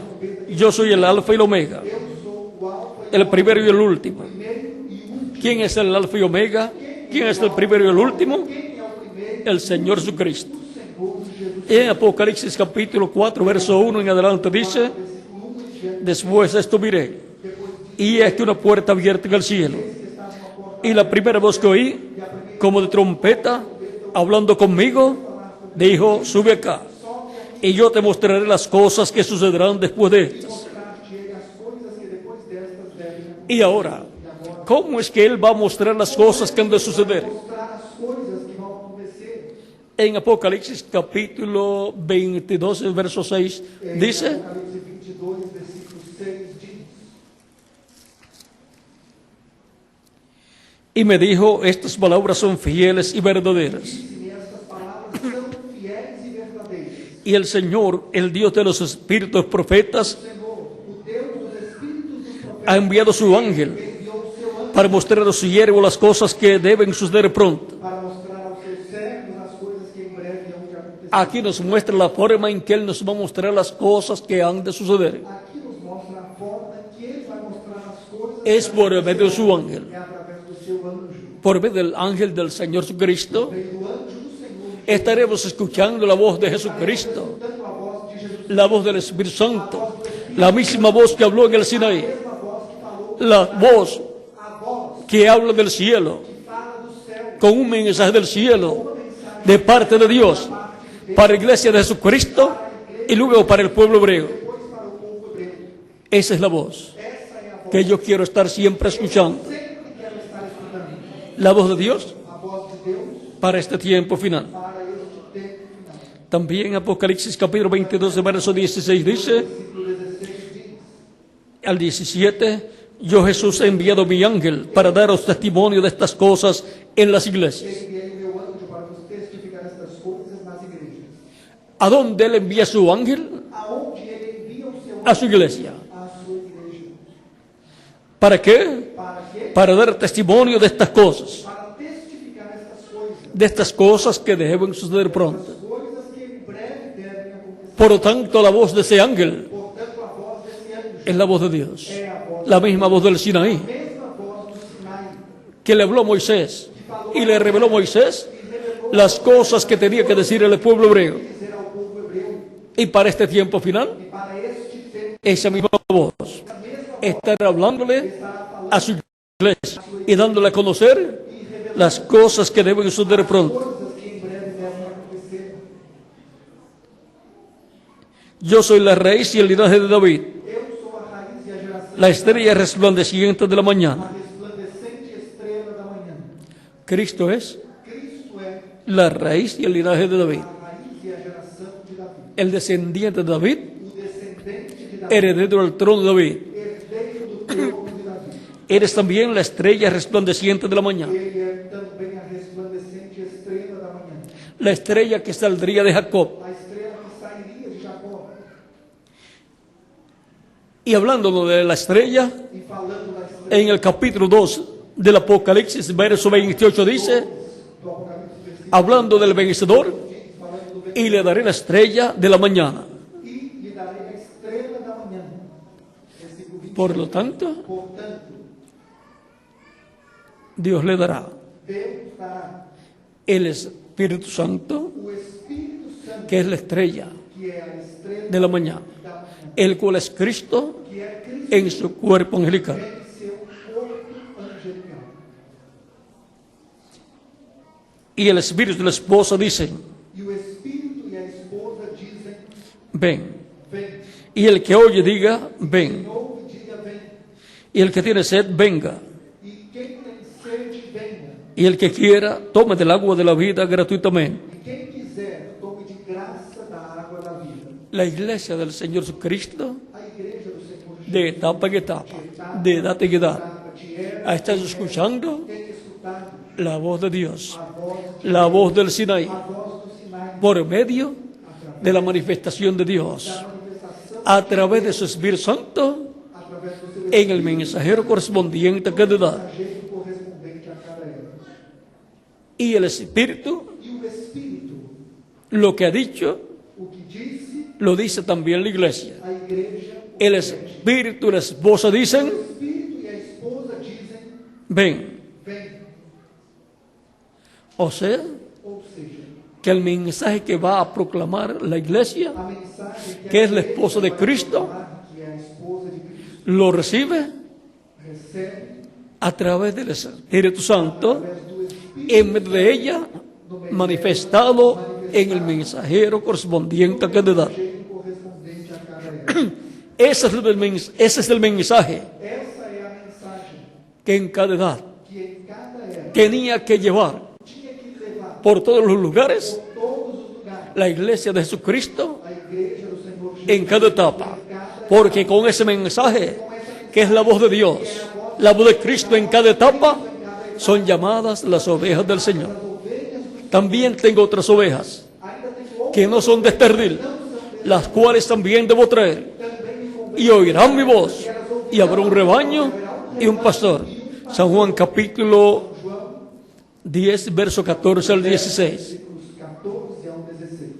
yo soy el Alfa y el Omega, Eu sou o Alfa e el primero y el último. primeiro e último. ¿Quién es el Alfa y Omega? ¿Quién es el primero y el último? Quem é o primeiro? El Señor Jesucristo. O Senhor Jesus. En Apocalipsis capítulo 4, verso 1 en adelante dice: Versículo 1 em diante, después de esto miré, depois y aquí una puerta abierta en el cielo. que estava uma porta Y la primera voz que oí, como de trompeta, hablando conmigo, dijo: sube acá, y yo te mostraré las cosas que sucederán después de estas. mostrar-te as coisas que depois destas devem acontecer. Y ahora, ¿cómo es que Él va a mostrar las cosas que han de suceder? Mostrar as coisas que vão acontecer. En Apocalipsis capítulo 22, verso 6, Em dice: Apocalipse 22, versículo 6 diz: y me dijo, estas palabras son fieles y verdaderas. Disse-me, estas palavras são fiéis e verdadeiras. Y el Señor, el Dios de los espíritus profetas, Senhor, o Deus dos espíritus dos profetas, ha enviado su ángel enviou o seu anjo para mostrar a su siervo las cosas que deben suceder pronto. para mostrar aos seus servos as coisas que em breve hão de acontecer. Aquí nos muestra la forma en que Él nos va a mostrar las cosas que han de suceder. Aqui nos mostra a forma que ele vai mostrar as coisas Es que por medio de acontecerão. su ángel, É através do seu anjo. por medio del ángel del Señor Jesucristo. Veio do anjo do Senhor, Estaremos escuchando la voz de Jesucristo, escutando a voz de Jesus, la voz del Espíritu Santo, la misma voz que habló en el Sinaí, a voz que falou, la voz a voz que habla del cielo, que fala do céu, con un mensaje del cielo de parte de Dios para la iglesia de Jesucristo y luego para el pueblo hebreo. depois para o povo hebreu. Esa es la voz Essa é a voz que yo quiero estar siempre escuchando, que sempre quero estar escutando. la voz de Dios A voz de Deus para este tiempo final. para este tempo final. También Apocalipsis capítulo 22, verso 16 dice, Versículo 16 diz: al 17, yo Jesús he enviado mi ángel para daros testimonio de estas cosas en las iglesias. enviei o meu anjo para vos testificar estas coisas nas igrejas. ¿A dónde Él envía su ángel? Aonde ele envia o seu A su iglesia. à sua igreja. ¿Para qué? Para quê? Para dar testimonio de estas cosas, Para testificar estas coisas. de estas cosas que deben suceder pronto. As coisas que em breve devem acontecer. Por lo tanto, la voz de ese ángel Portanto, a voz desse anjo es la voz de Dios, é a voz, la misma voz del Sinaí, mesma voz do Sinai, que le habló a Moisés y le reveló a Moisés las cosas que tenía que decir al pueblo hebreo. dizer ao povo hebreu. Y para este tiempo final, E para este tempo, esa misma voz a mesma estará hablándole estará falando a su iglesia y dándole a conocer las cosas que deben suceder pronto. coisas que em breve devem acontecer. Yo soy la raíz y el linaje de David, Eu sou a raiz e a geração, la estrella resplandeciente de la mañana. a resplandecente estrela da manhã. Cristo es Cristo é la raíz y el linaje de David, a raiz e a geração de Davi. el descendiente de David, O descendente de Davi, heredero del trono de David. herdeiro do trono de Davi. Eres también la estrella resplandeciente de la mañana, Ele é também a resplandecente estrela da manhã. la estrella que saldría de Jacob. A estrela que sairia de Jacó. Y hablándonos de la estrella, E falando da estrela en el capítulo 2 del Apocalipsis, verso 28 dice, do Apocalipse, versículo hablando del vencedor, 20, falando do y le daré la estrella de la mañana. e lhe darei a estrela da manhã. Versículo 20. Por lo tanto, Portanto, Dios le dará Deus dará el Espíritu Santo, o Espírito Santo, que es la estrella que é a estrela de la mañana, da manhã, el cual es Cristo que é Cristo en su cuerpo angelical. em seu corpo angelical. Y el Espíritu y la esposa dicen, E o Espírito e a esposa dizem: ven. Vem. Y el que oye diga, ven. Quem ouve, diga: Vem. Y el que tiene sed, venga. E quem tem sede, venha. Y el que quiera, tome del agua de la vida gratuitamente. E quem quiser, tome de graça da água da vida. La iglesia del Señor Jesucristo, A igreja do Senhor Jesus, de etapa en etapa, de edad en edad, ha estado escuchando tem escutado la voz de Dios, a voz, la voz del Sinaí, a voz do Sinai, por medio de la manifestación de Dios, da manifestação a través de su Espíritu Santo, através do seu en el mensajero correspondiente a cada edad. mensageiro correspondente a cada era. Y el Espíritu, E o Espírito, lo que ha dicho, o que disse, lo dice también la iglesia. a igreja, El Espíritu y la esposa o dicen, Espírito e a esposa dizem, ven. vem. O sea, Ou seja, que el mensaje que va a proclamar la iglesia, a mensagem que a es la igreja esposa de vai Cristo, proclamar, que é a esposa de Cristo, lo recibe recebe a través del Espíritu Santo, através do Espírito, en medio de ella, manifestado en el mensajero correspondiente a cada edad. mensageiro correspondente a cada era. Ese es el mensaje Essa é a mensagem que en cada edad que em cada era tenía que llevar tinha que levar por todos los lugares por todos os lugares la iglesia de Jesucristo a igreja do Senhor Jesus en cada etapa. Porque con ese mensaje, que es la voz de Dios, la voz de Cristo en cada etapa, son llamadas las ovejas del Señor. También tengo otras ovejas ainda tem outro que no son de este redil, las cuales también debo traer. Y oirán mi voz, y habrá un rebaño y un pastor. San Juan capítulo 10, verso 14 al 16. versículos 14 ao 16.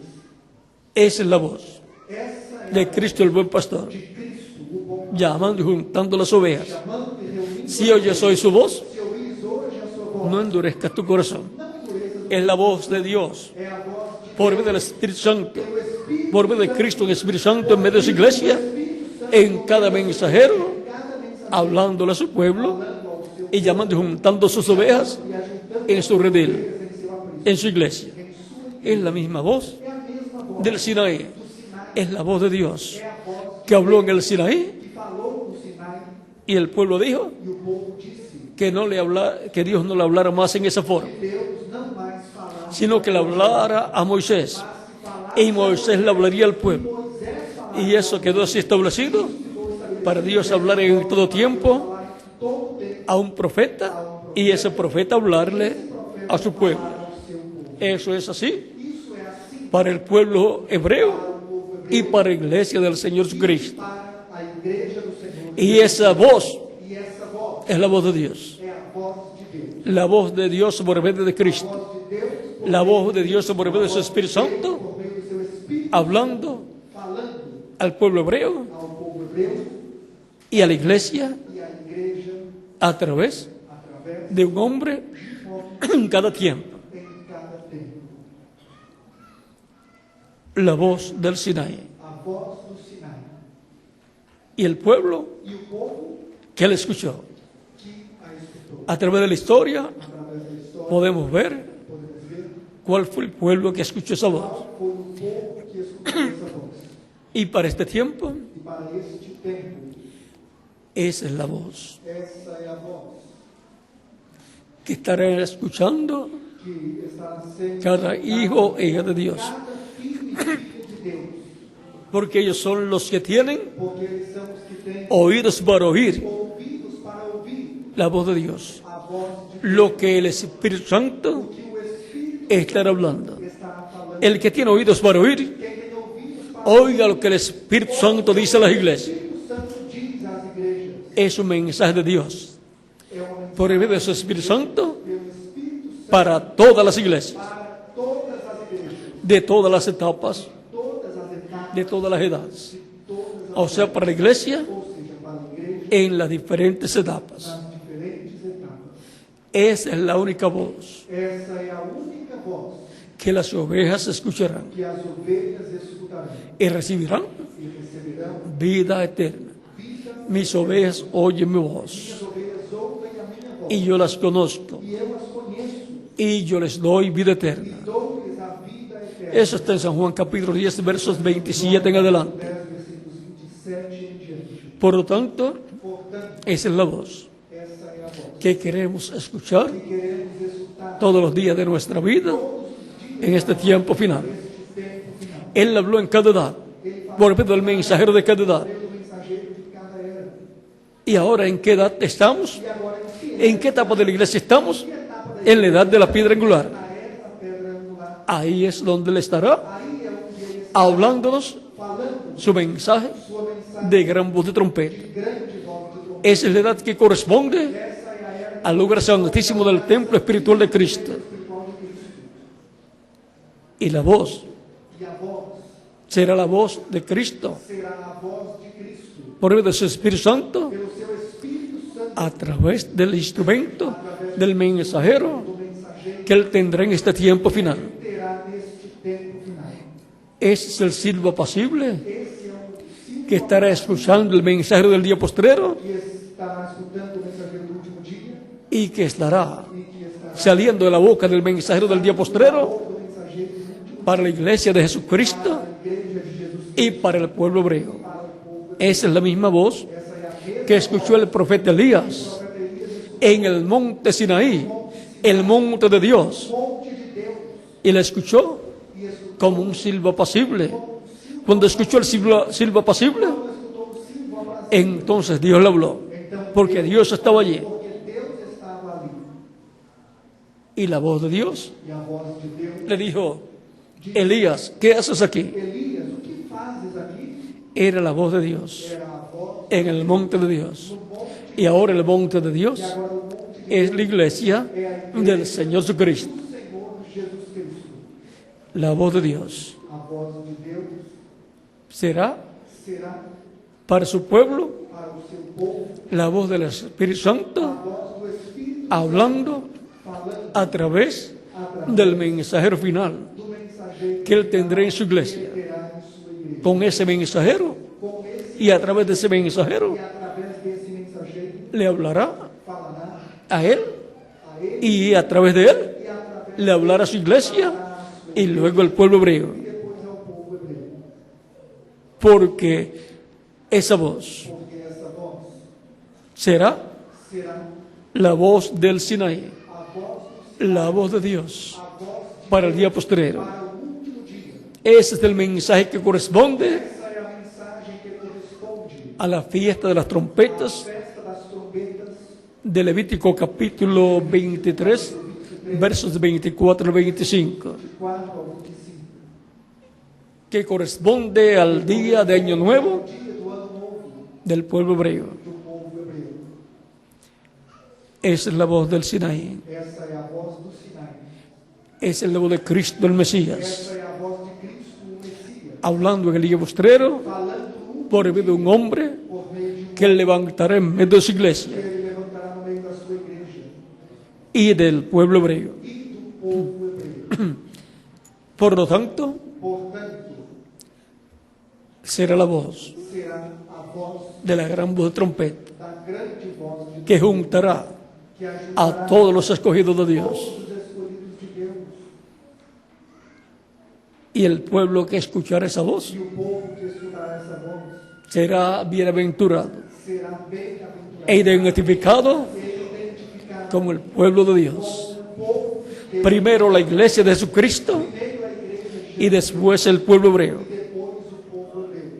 Esa es la voz Essa é de Cristo el buen pastor, de Cristo, o bom llamando y juntando las ovejas. chamando e reunindo. Si oyes hoy su voz, Se ouvires hoje a sua voz, no endurezcas tu corazón. não endureças, Es la voz de Dios, é a voz de por medio del Espíritu Santo, o Espírito, por medio de Cristo en el Espíritu Santo, en medio de su iglesia, en cada mensajero, cada mensagem hablándole a su pueblo ao seu y llamando y juntando sus ovejas e ajuntando en su redil, em seu aprisco. en su iglesia. Em sua Es la misma voz é a mesma voz del Sinaí, do Sinai, es la voz de Dios é a voz que habló en el Sinaí, que falou no Sinai y el pueblo dijo e o povo disse: que Dios no le hablara más en esa forma, Deus não mais falará, sino que le hablara a Moisés, y Moisés le hablaría al pueblo. Moisés falará, Y eso quedó así establecido para Dios hablar en todo tiempo todo tempo a un profeta y ese profeta hablarle a su pueblo. ao seu povo. Eso es así Isso é assim para el pueblo hebreo y para la iglesia del Señor Jesucristo. para a igreja do Senhor. Y esa voz E essa voz es la voz de Dios. é a voz de Deus. La voz de Dios por medio de Cristo. Voz de Deus La voz de Dios por medio de su Espíritu Santo, por meio do seu Espírito, hablando falando al pueblo hebreo ao povo hebreu y a la iglesia e à igreja a través através de un hombre de homem en cada tiempo. em cada tempo. La voz del Sinaí. A voz do Sinai. Y el pueblo E o povo que le escuchó. que a escutou. A través de la historia Através da história, podemos ver podemos ver cuál fue el pueblo que escuchó esa voz. qual foi o povo que escutou essa voz. Y para este tiempo, E para este tempo, esa es la voz essa é a voz que estará escuchando que estará sendo cada hijo e hija de Dios. cada filho e filha de Deus. Porque ellos son los que tienen Porque eles são os que têm oídos para oír ouvidos para ouvir la voz de Dios. a voz de Lo que el Espíritu Santo que o Espírito estará hablando. estará falando. El que tiene oídos para oír, Quem tem ouvidos para oiga lo que el Espíritu Santo dice a las iglesias. o Espírito Santo diz às igrejas. Es un mensaje de Dios É uma mensagem por medio de su Espíritu Santo pelo Espírito Santo para todas las iglesias, para todas as igrejas, de todas las etapas, todas as etapas, de todas las edades. todas as, O sea, para la iglesia ou seja, para a igreja en las diferentes etapas. nas diferentes etapas. Esa es la única voz Essa é a única voz que las ovejas escucharán que as ovelhas escutarão y recibirán e receberão vida eterna. vida. Mis ovejas oyen mi voz As ovelhas ouvem a minha voz y yo las conozco e eu as conheço y yo les doy vida e eterna. dou-lhes a vida eterna. Eso está en San Juan capítulo 10, versos 27 en adelante. 10 versículos 27 em diante. Por lo tanto, Portanto, esa es la voz essa é a voz que queremos escuchar que queremos escutar estar todos los días de nuestra vida en este tiempo final. Él habló en cada edad, por medio del mensajero de cada edad. do mensageiro de cada era. ¿Y ahora en qué edad estamos? E agora, em que ¿En qué etapa de la iglesia estamos? etapa da En la edad de la piedra angular. na era da pedra angular? Ahí es donde Él estará Aí é onde ele está hablándonos falando su mensaje sua mensagem de gran voz de trompeta. de grande voz de trombeta. Esa es la edad que corresponde Essa é a era al lugar santísimo del templo espiritual de Cristo. espiritual de Cristo. Y la voz E a voz será la voz de Cristo será a voz de Cristo, por medio de su Espíritu Santo pelo seu Espírito Santo, a través del instrumento del mensajero do mensageiro que Él tendrá en este tiempo final. que terá neste tempo final. Ese es el silbo apacible Esse é o símbolo que estará escuchando el mensajero del día postrero que estará escutando o mensageiro do último dia y que estará e que estará saliendo de la boca del mensajero del día postrero do mensageiro do último para la iglesia de Jesucristo dia, a igreja de Jesus y para el pueblo hebreo. para o povo. Esa es la misma voz Essa é a mesma que escuchó el profeta Elías profeta Elias escutou en el monte Sinaí, el monte de Dios, o monte de Deus y la escuchó e escutou como un silbo apacible. Cuando escuchó el silbo apacible, o símbolo abraçado. entonces Dios le habló, porque Dios estaba allí. Porque Deus estava ali. Y la voz de Dios E a voz de Deus, le dijo, Elías, ¿qué haces aquí? Elias, o que fazes aqui? Era la voz de Dios Era a voz en el monte de Dios. do monte. Y ahora el monte de Dios E agora o monte de es la iglesia del Señor Jesucristo. do Senhor Jesus Cristo. La voz de Dios A voz de Deus será será para su pueblo para o seu povo la voz del Espíritu a Santo voz do Espírito hablando falando a través através del mensajero final do mensageiro que Él tendrá en su que iglesia. terá em sua igreja. Con ese mensajero Com esse y a través de ese mensajero e através desse mensageiro le hablará falará a Él a ele y a través de Él e através le hablará a su iglesia y luego al pueblo hebreo. depois ao povo hebreu. Porque esa voz Porque essa voz será será la voz del Sinaí, a voz, la voz de Dios a voz para el día postrero. para o último dia. Ese es el mensaje que corresponde Essa é a mensagem que corresponde a la fiesta de las trompetas festa das trombetas de Levítico capítulo 23, versos 24 al 25, de 4 ao 25. que corresponde al día de Año Nuevo O dia do ano novo del pueblo hebreo. do povo hebreu. Esa es la voz del Sinaí, Essa é a voz do Sinai. esa es la voz de Cristo el Mesías, Essa é a voz de Cristo, o Messias, hablando en el día postrero falando por medio de un hombre por meio de um que levantará en medio de su iglesia que ele levantará no meio da sua igreja y del pueblo hebreo. e do povo hebreu. Por lo tanto, Portanto, será la voz será a voz de la gran voz de trompeta da grande voz de que juntará que ajudará a todos los escogidos de Dios. todos os escolhidos de Deus. Y el pueblo que escuchará esa voz E o povo que escutará essa voz será bienaventurado será bem-aventurado e identificado e identificado como el pueblo de Dios. como o povo de Deus. Primero la iglesia de Jesucristo Primeiro a igreja de y después el pueblo hebreo. Jesus, depois o povo hebreu.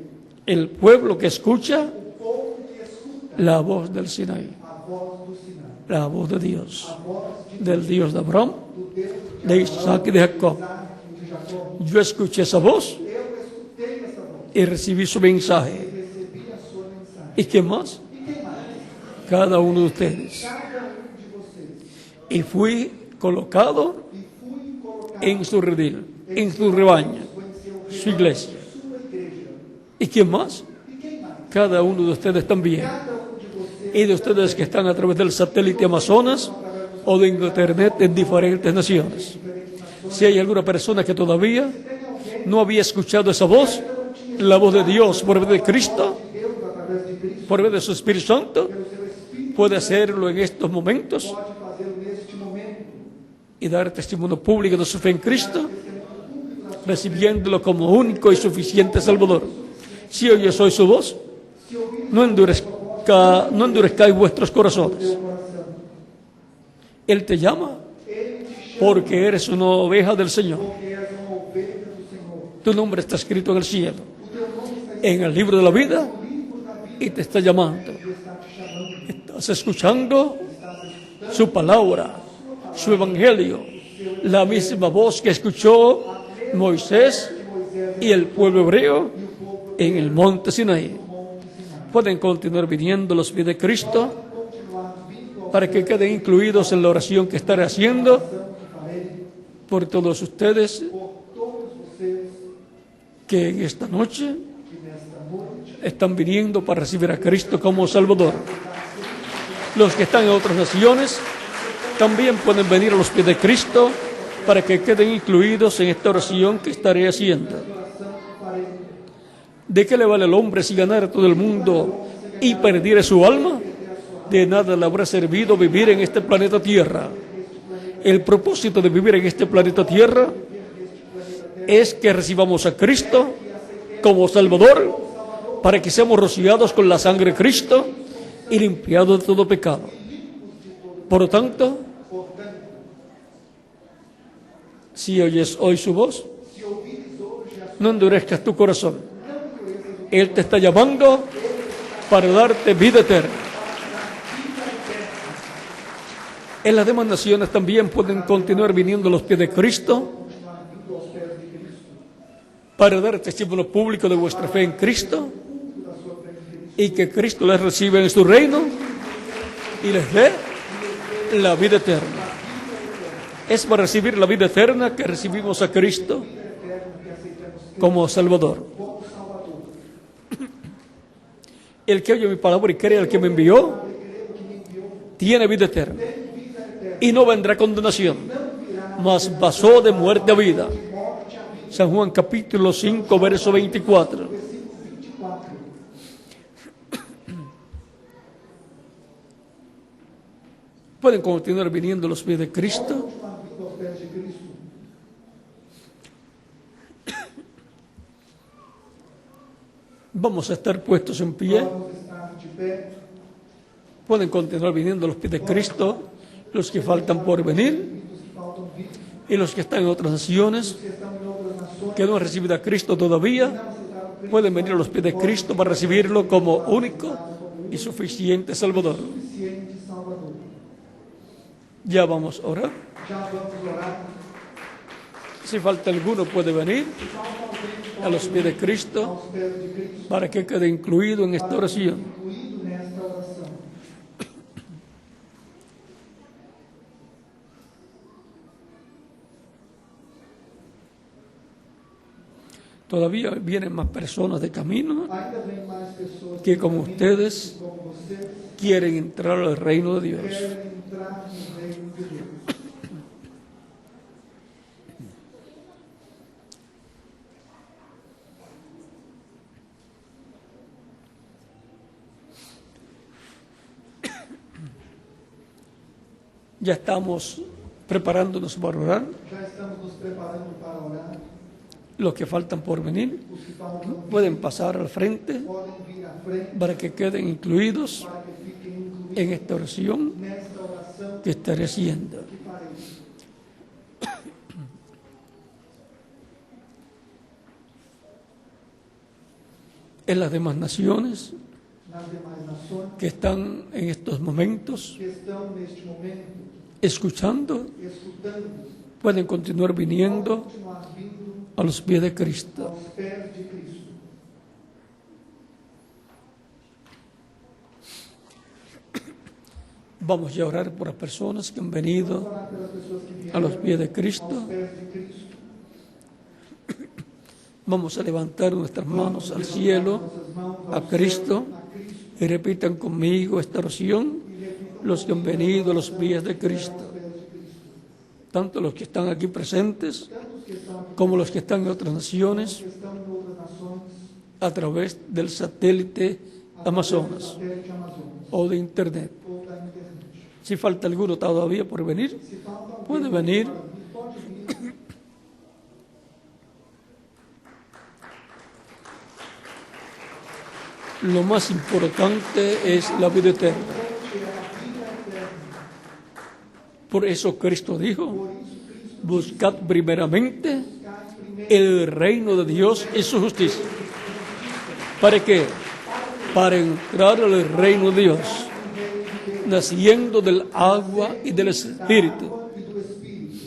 El pueblo que escucha O povo que escuta la voz del Sinaí, a voz do Sinai, la voz de Dios, a voz del Dios de Abraham, do Deus de de Isaac y de Jacob. Isaac e de Jacó. Yo escuché esa voz Eu escutei essa voz y recibí su mensaje. e recebi a sua mensagem. ¿Y qué más? E quem mais? Cada uno de ustedes. Cada de vocês. Y fui colocado E fui colocado en su redil, en su rebaño, em seu su iglesia. sua igreja. ¿Y quién más? E quem mais? Cada uno de ustedes también. Cada de vocês Y de ustedes que están a través del satélite Amazonas o de internet en diferentes naciones. Si hay alguna persona que todavía no había escuchado esa voz, la voz de Dios por medio de Cristo, Deus através de Cristo por medio de su Espíritu Santo, pelo seu Espírito puede hacerlo en estos momentos pode fazê-lo neste momento. y dar testimonio público de su fe en Cristo, recibiéndolo como único y suficiente Salvador. Si oye soy su voz, no endurezcáis vuestros corazones. Coração. Él te llama Ele te porque eres una oveja del Señor. porque és uma ovelha do Senhor. Tu nombre está escrito en el cielo, O teu nome está escrito en el libro de la vida, no livro da vida y te está llamando. e está te chamando. Estás escuchando Estás escutando su palabra, su evangelio, la misma voz que escuchó Moisés de Moisés y el pueblo hebreo e o povo en el monte Sinaí. do Monte Sinai. Pueden continuar viniendo a los pies de Cristo Continuar vindo ao para que queden incluidos en la oración que estaré haciendo oração que farei por todos ustedes por todos vocês que en esta noche que nesta noite están viniendo para recibir a Cristo como Salvador. Los que están en otras naciones también pueden venir a los pies de Cristo para que queden incluidos en esta oración que estaré haciendo. ¿De qué le vale al hombre si ganara todo el mundo y perdiera su alma? De nada le habrá servido vivir en este planeta Tierra. El propósito de vivir en este planeta Tierra es que recibamos a Cristo como Salvador para que seamos rociados con la sangre de Cristo y limpiados de todo pecado. Por lo tanto, si oyes hoy su voz, no endurezcas tu corazón. Él te está llamando para darte vida eterna. En las demás naciones también pueden continuar viniendo a los pies de Cristo para dar testimonio público de vuestra fe en Cristo y que Cristo les reciba en su reino y les dé la vida eterna. Es para recibir la vida eterna que recibimos a Cristo como Salvador. El que oye mi palabra y cree al que me envió, tiene vida eterna y no vendrá condenación, mas pasó de muerte a vida. San Juan capítulo 5, verso 24. Pueden continuar viniendo a los pies de Cristo. Vamos a estar puestos en pie. Vamos estar de pé. Pueden continuar viniendo a los pies de Cristo los que faltan por venir Os que faltam vir, y los que están en otras naciones que estão em outras nações, que no han recibido a Cristo todavía. Pueden venir a los pies de Cristo para recibirlo como único y suficiente Salvador. suficiente Salvador. Ya vamos a orar. Já vamos orar. Si falta alguno puede venir a los pies de Cristo Aos pés de Cristo, para que quede incluido en esta oración. incluído nesta oração. Todavía vienen más personas de camino Ainda vem mais pessoas que como ustedes como vocês quieren entrar al reino de Dios. querem entrar no reino de Deus. Ya estamos preparándonos para orar. Já estamos nos preparando para orar. Los que faltan por venir Os que faltam pueden pasar al frente podem vir à frente para que queden incluidos para que fiquem incluídos en esta oración nesta oração que estaré haciendo. que farei. En las demás naciones Nas demais nações que están en estos momentos que estão neste momento escuchando, escutando, pueden continuar viniendo continuar vindo a los pies de Cristo. aos pés de Cristo. Vamos ya a orar por las personas que han venido Orar pelas pessoas que vieram a los pies de aos Cristo. pés de Cristo. Vamos a levantar nuestras manos al cielo, Nossas mãos a ao Cristo, céu, a Cristo, y repitan conmigo esta oración, los que han venido a los pies de Cristo, aos pés de Cristo. tanto los que están aquí presentes Tanto os que estão aqui, como los que están en otras naciones que estão em outras nações, a través del satélite Amazonas satélite Amazonas o de Internet. ou da internet. Si falta alguno todavía por venir, Se falta alguém puede venir. pode vir. Lo más importante es la vida eterna. Por eso Cristo dijo, Por isso Buscad primeramente el reino de Dios y su justicia. ¿Para qué? Para entrar al reino de Dios, naciendo del agua y del Espíritu. e do Espírito.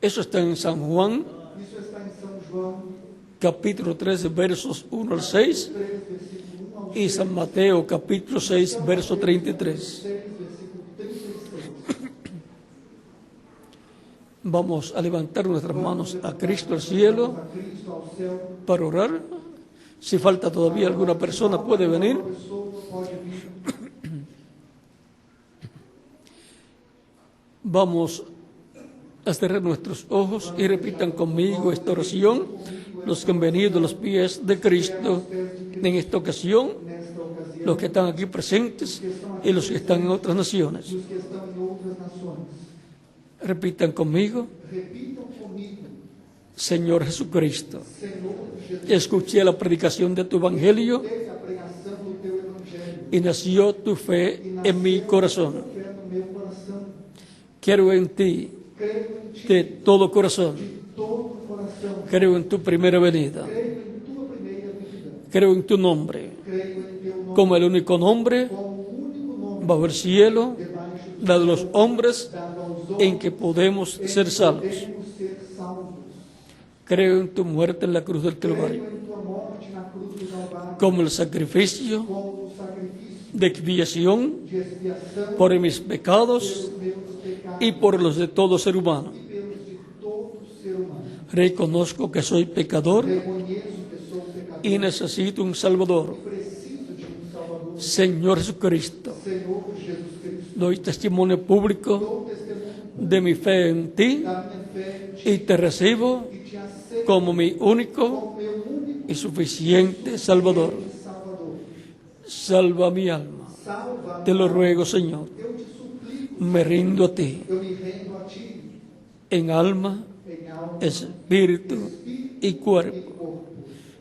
Eso está en San Juan, Isso está em São João capítulo 13, versos 1 al 6, 3, versículo 1 ao y San Mateo, capítulo 6, verso 33. 6, versículo 36. Vamos a levantar nuestras manos a Cristo al cielo A Cristo ao céu. para orar. Si falta todavía alguna persona, puede venir. Uma pessoa pode vir. Vamos a cerrar nuestros ojos y repitan conmigo esta oración. Los que han venido a los pies de Cristo en esta ocasión, Nesta ocasião, los que están aquí presentes y los que están en otras naciones. os que estão em outras nações. Repitan conmigo, Repitam comigo, Señor Jesucristo, Senhor Jesus, escuché la predicación de tu evangelio teve a pregação do teu evangelho y nació tu fe en mi corazón. fé no meu coração. Quiero en ti Creio em ti de todo corazón. de todo o coração. Creo en tu primera venida. Creio em tua primeira vida. Creo en tu nombre Creio em teu nome como el único nombre como o único nome bajo el cielo debaixo do dado a los hombres dado aos homens en que podemos ser salvos. podemos ser salvos. Creo en tu muerte en la cruz del Calvario Creio em tua morte na cruz do Calvário como el sacrificio como o sacrifício de expiación de expiação por mis pecados pelos meus pecados y por los de todo ser humano. e pelos de todo ser humano. Reconozco que soy pecador Reconheço que sou pecador y necesito un Salvador. preciso de um Salvador. Señor Jesucristo, Senhor Jesus Cristo, doy testimonio público dou testemunho de mi fe en ti da minha fé em ti y te recibo e te aceito como mi único como meu único y suficiente Salvador. Salvador. Salva mi alma. Salva, Te lo ruego, Señor. eu te suplico, Me rindo a ti eu me rendo a ti en alma, em alma espíritu y e cuerpo. corpo.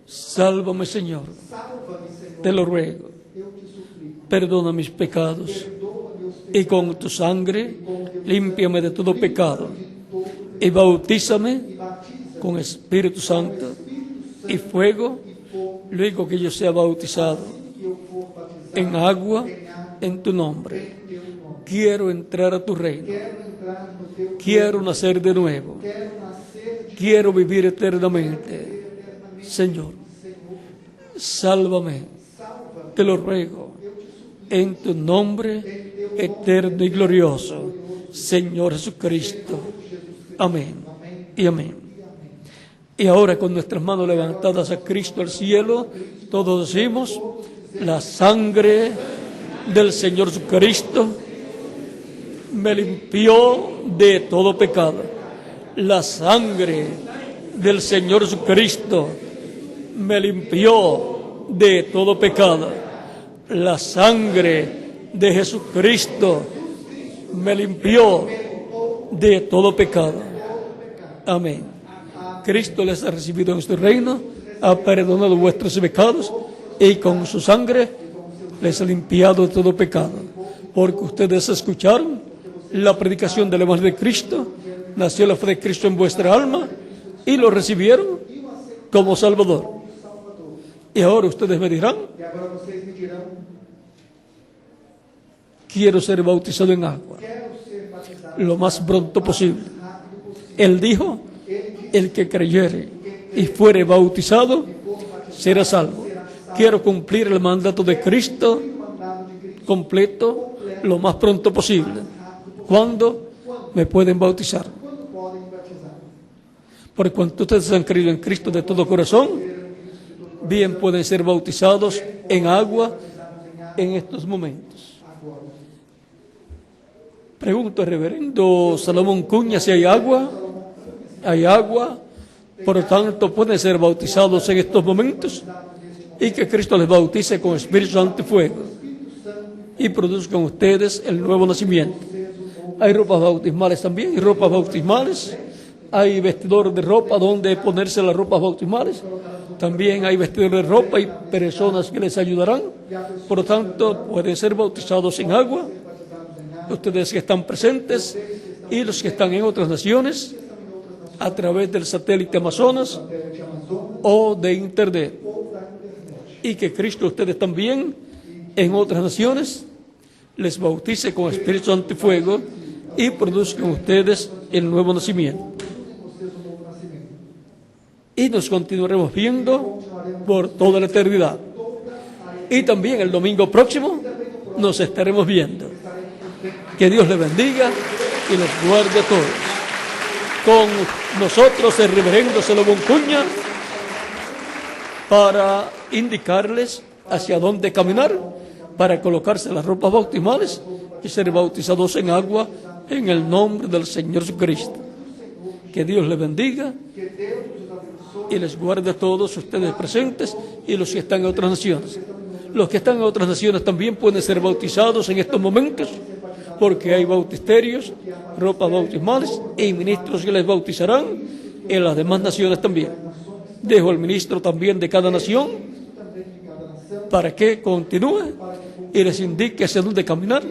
Sálvame, Señor. Salva-me, Senhor, Te lo ruego. eu te suplico. Perdona mis pecados Perdoa meus y pecados con tu sangre límpiame de todo pecado de todo y bautízame e batiza con Espíritu Santo Espírito y fuego e fogo luego que yo sea bautizado que eu for batizado en agua em água en tu nombre. em teu nome. Quiero entrar a tu reino. Quero entrar no teu Quiero nacer de nuevo. quero nascer de Quiero vivir eternamente. eternamente. Señor, Senhor, sálvame. salva, Te lo ruego eu te suplico en tu nombre eterno y glorioso, Señor Jesucristo. Amén y amén. Y ahora con nuestras manos levantadas a Cristo al cielo, todos decimos, la sangre del Señor Jesucristo me limpió de todo pecado. La sangre del Señor Jesucristo me limpió de todo pecado. La sangre de Jesucristo me limpió de todo pecado. Amén. Cristo les ha recibido en su reino, ha perdonado vuestros pecados y con su sangre les ha limpiado de todo pecado. Porque ustedes escucharon la predicación del Evangelio de Cristo, nació la fe de Cristo en vuestra alma y lo recibieron como Salvador. Y ahora ustedes me dirán, E agora vocês me dirão, quiero ser bautizado en agua quero ser batizado lo más pronto posible. rápido possível. Él dijo, el que creyere y fuere bautizado será salvo. Quiero cumplir el mandato de Cristo O mandado de Cristo completo lo más pronto posible. ¿Cuándo me pueden bautizar? quando podem batizar. Por cuanto ustedes han creído en Cristo de todo corazón, bien pueden ser bautizados en agua en estos momentos. Agora, Pregunto al reverendo Salomón Cuña si hay agua. Hay agua, por lo tanto pueden ser bautizados en estos momentos y que Cristo les bautice con Espíritu Santo y fuego y produzcan ustedes el nuevo nacimiento. Hay ropas bautismales también, y ropas bautismales. Hay vestidores de ropa donde ponerse las ropas bautismales. También hay vestidores de ropa y personas que les ayudarán. Por lo tanto, pueden ser bautizados en agua ustedes que están presentes y los que están en otras naciones a través del satélite Amazonas satélite Amazonas o de Internet. ou da internet. Y que Cristo ustedes también en otras naciones les bautice con Espíritu Santo y fuego y produzcan ustedes el nuevo nacimiento. Produzem vocês um novo nascimento. Y nos continuaremos viendo por toda la eternidad. Y también el domingo próximo nos estaremos viendo. Que Dios les bendiga y les guarde a todos. Con nosotros el reverendo Salomón Cuña para indicarles hacia dónde caminar, para colocarse las ropas bautismales y ser bautizados en agua en el nombre del Señor Jesucristo. Que Dios les bendiga y les guarde a todos ustedes presentes y los que están en otras naciones. Los que están en otras naciones también pueden ser bautizados en estos momentos, porque hay bautisterios, ropas bautismales y ministros que les bautizarán en las demás naciones también. Dejo al ministro también de cada nación para que continúe y les indique hacia dónde caminar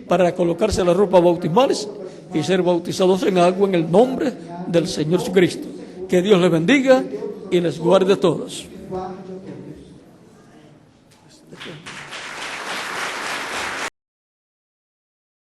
para colocarse las ropas bautismales y ser bautizados en agua en el nombre del Señor Jesucristo. Que Dios les bendiga y les guarde a todos. Guarde a todos.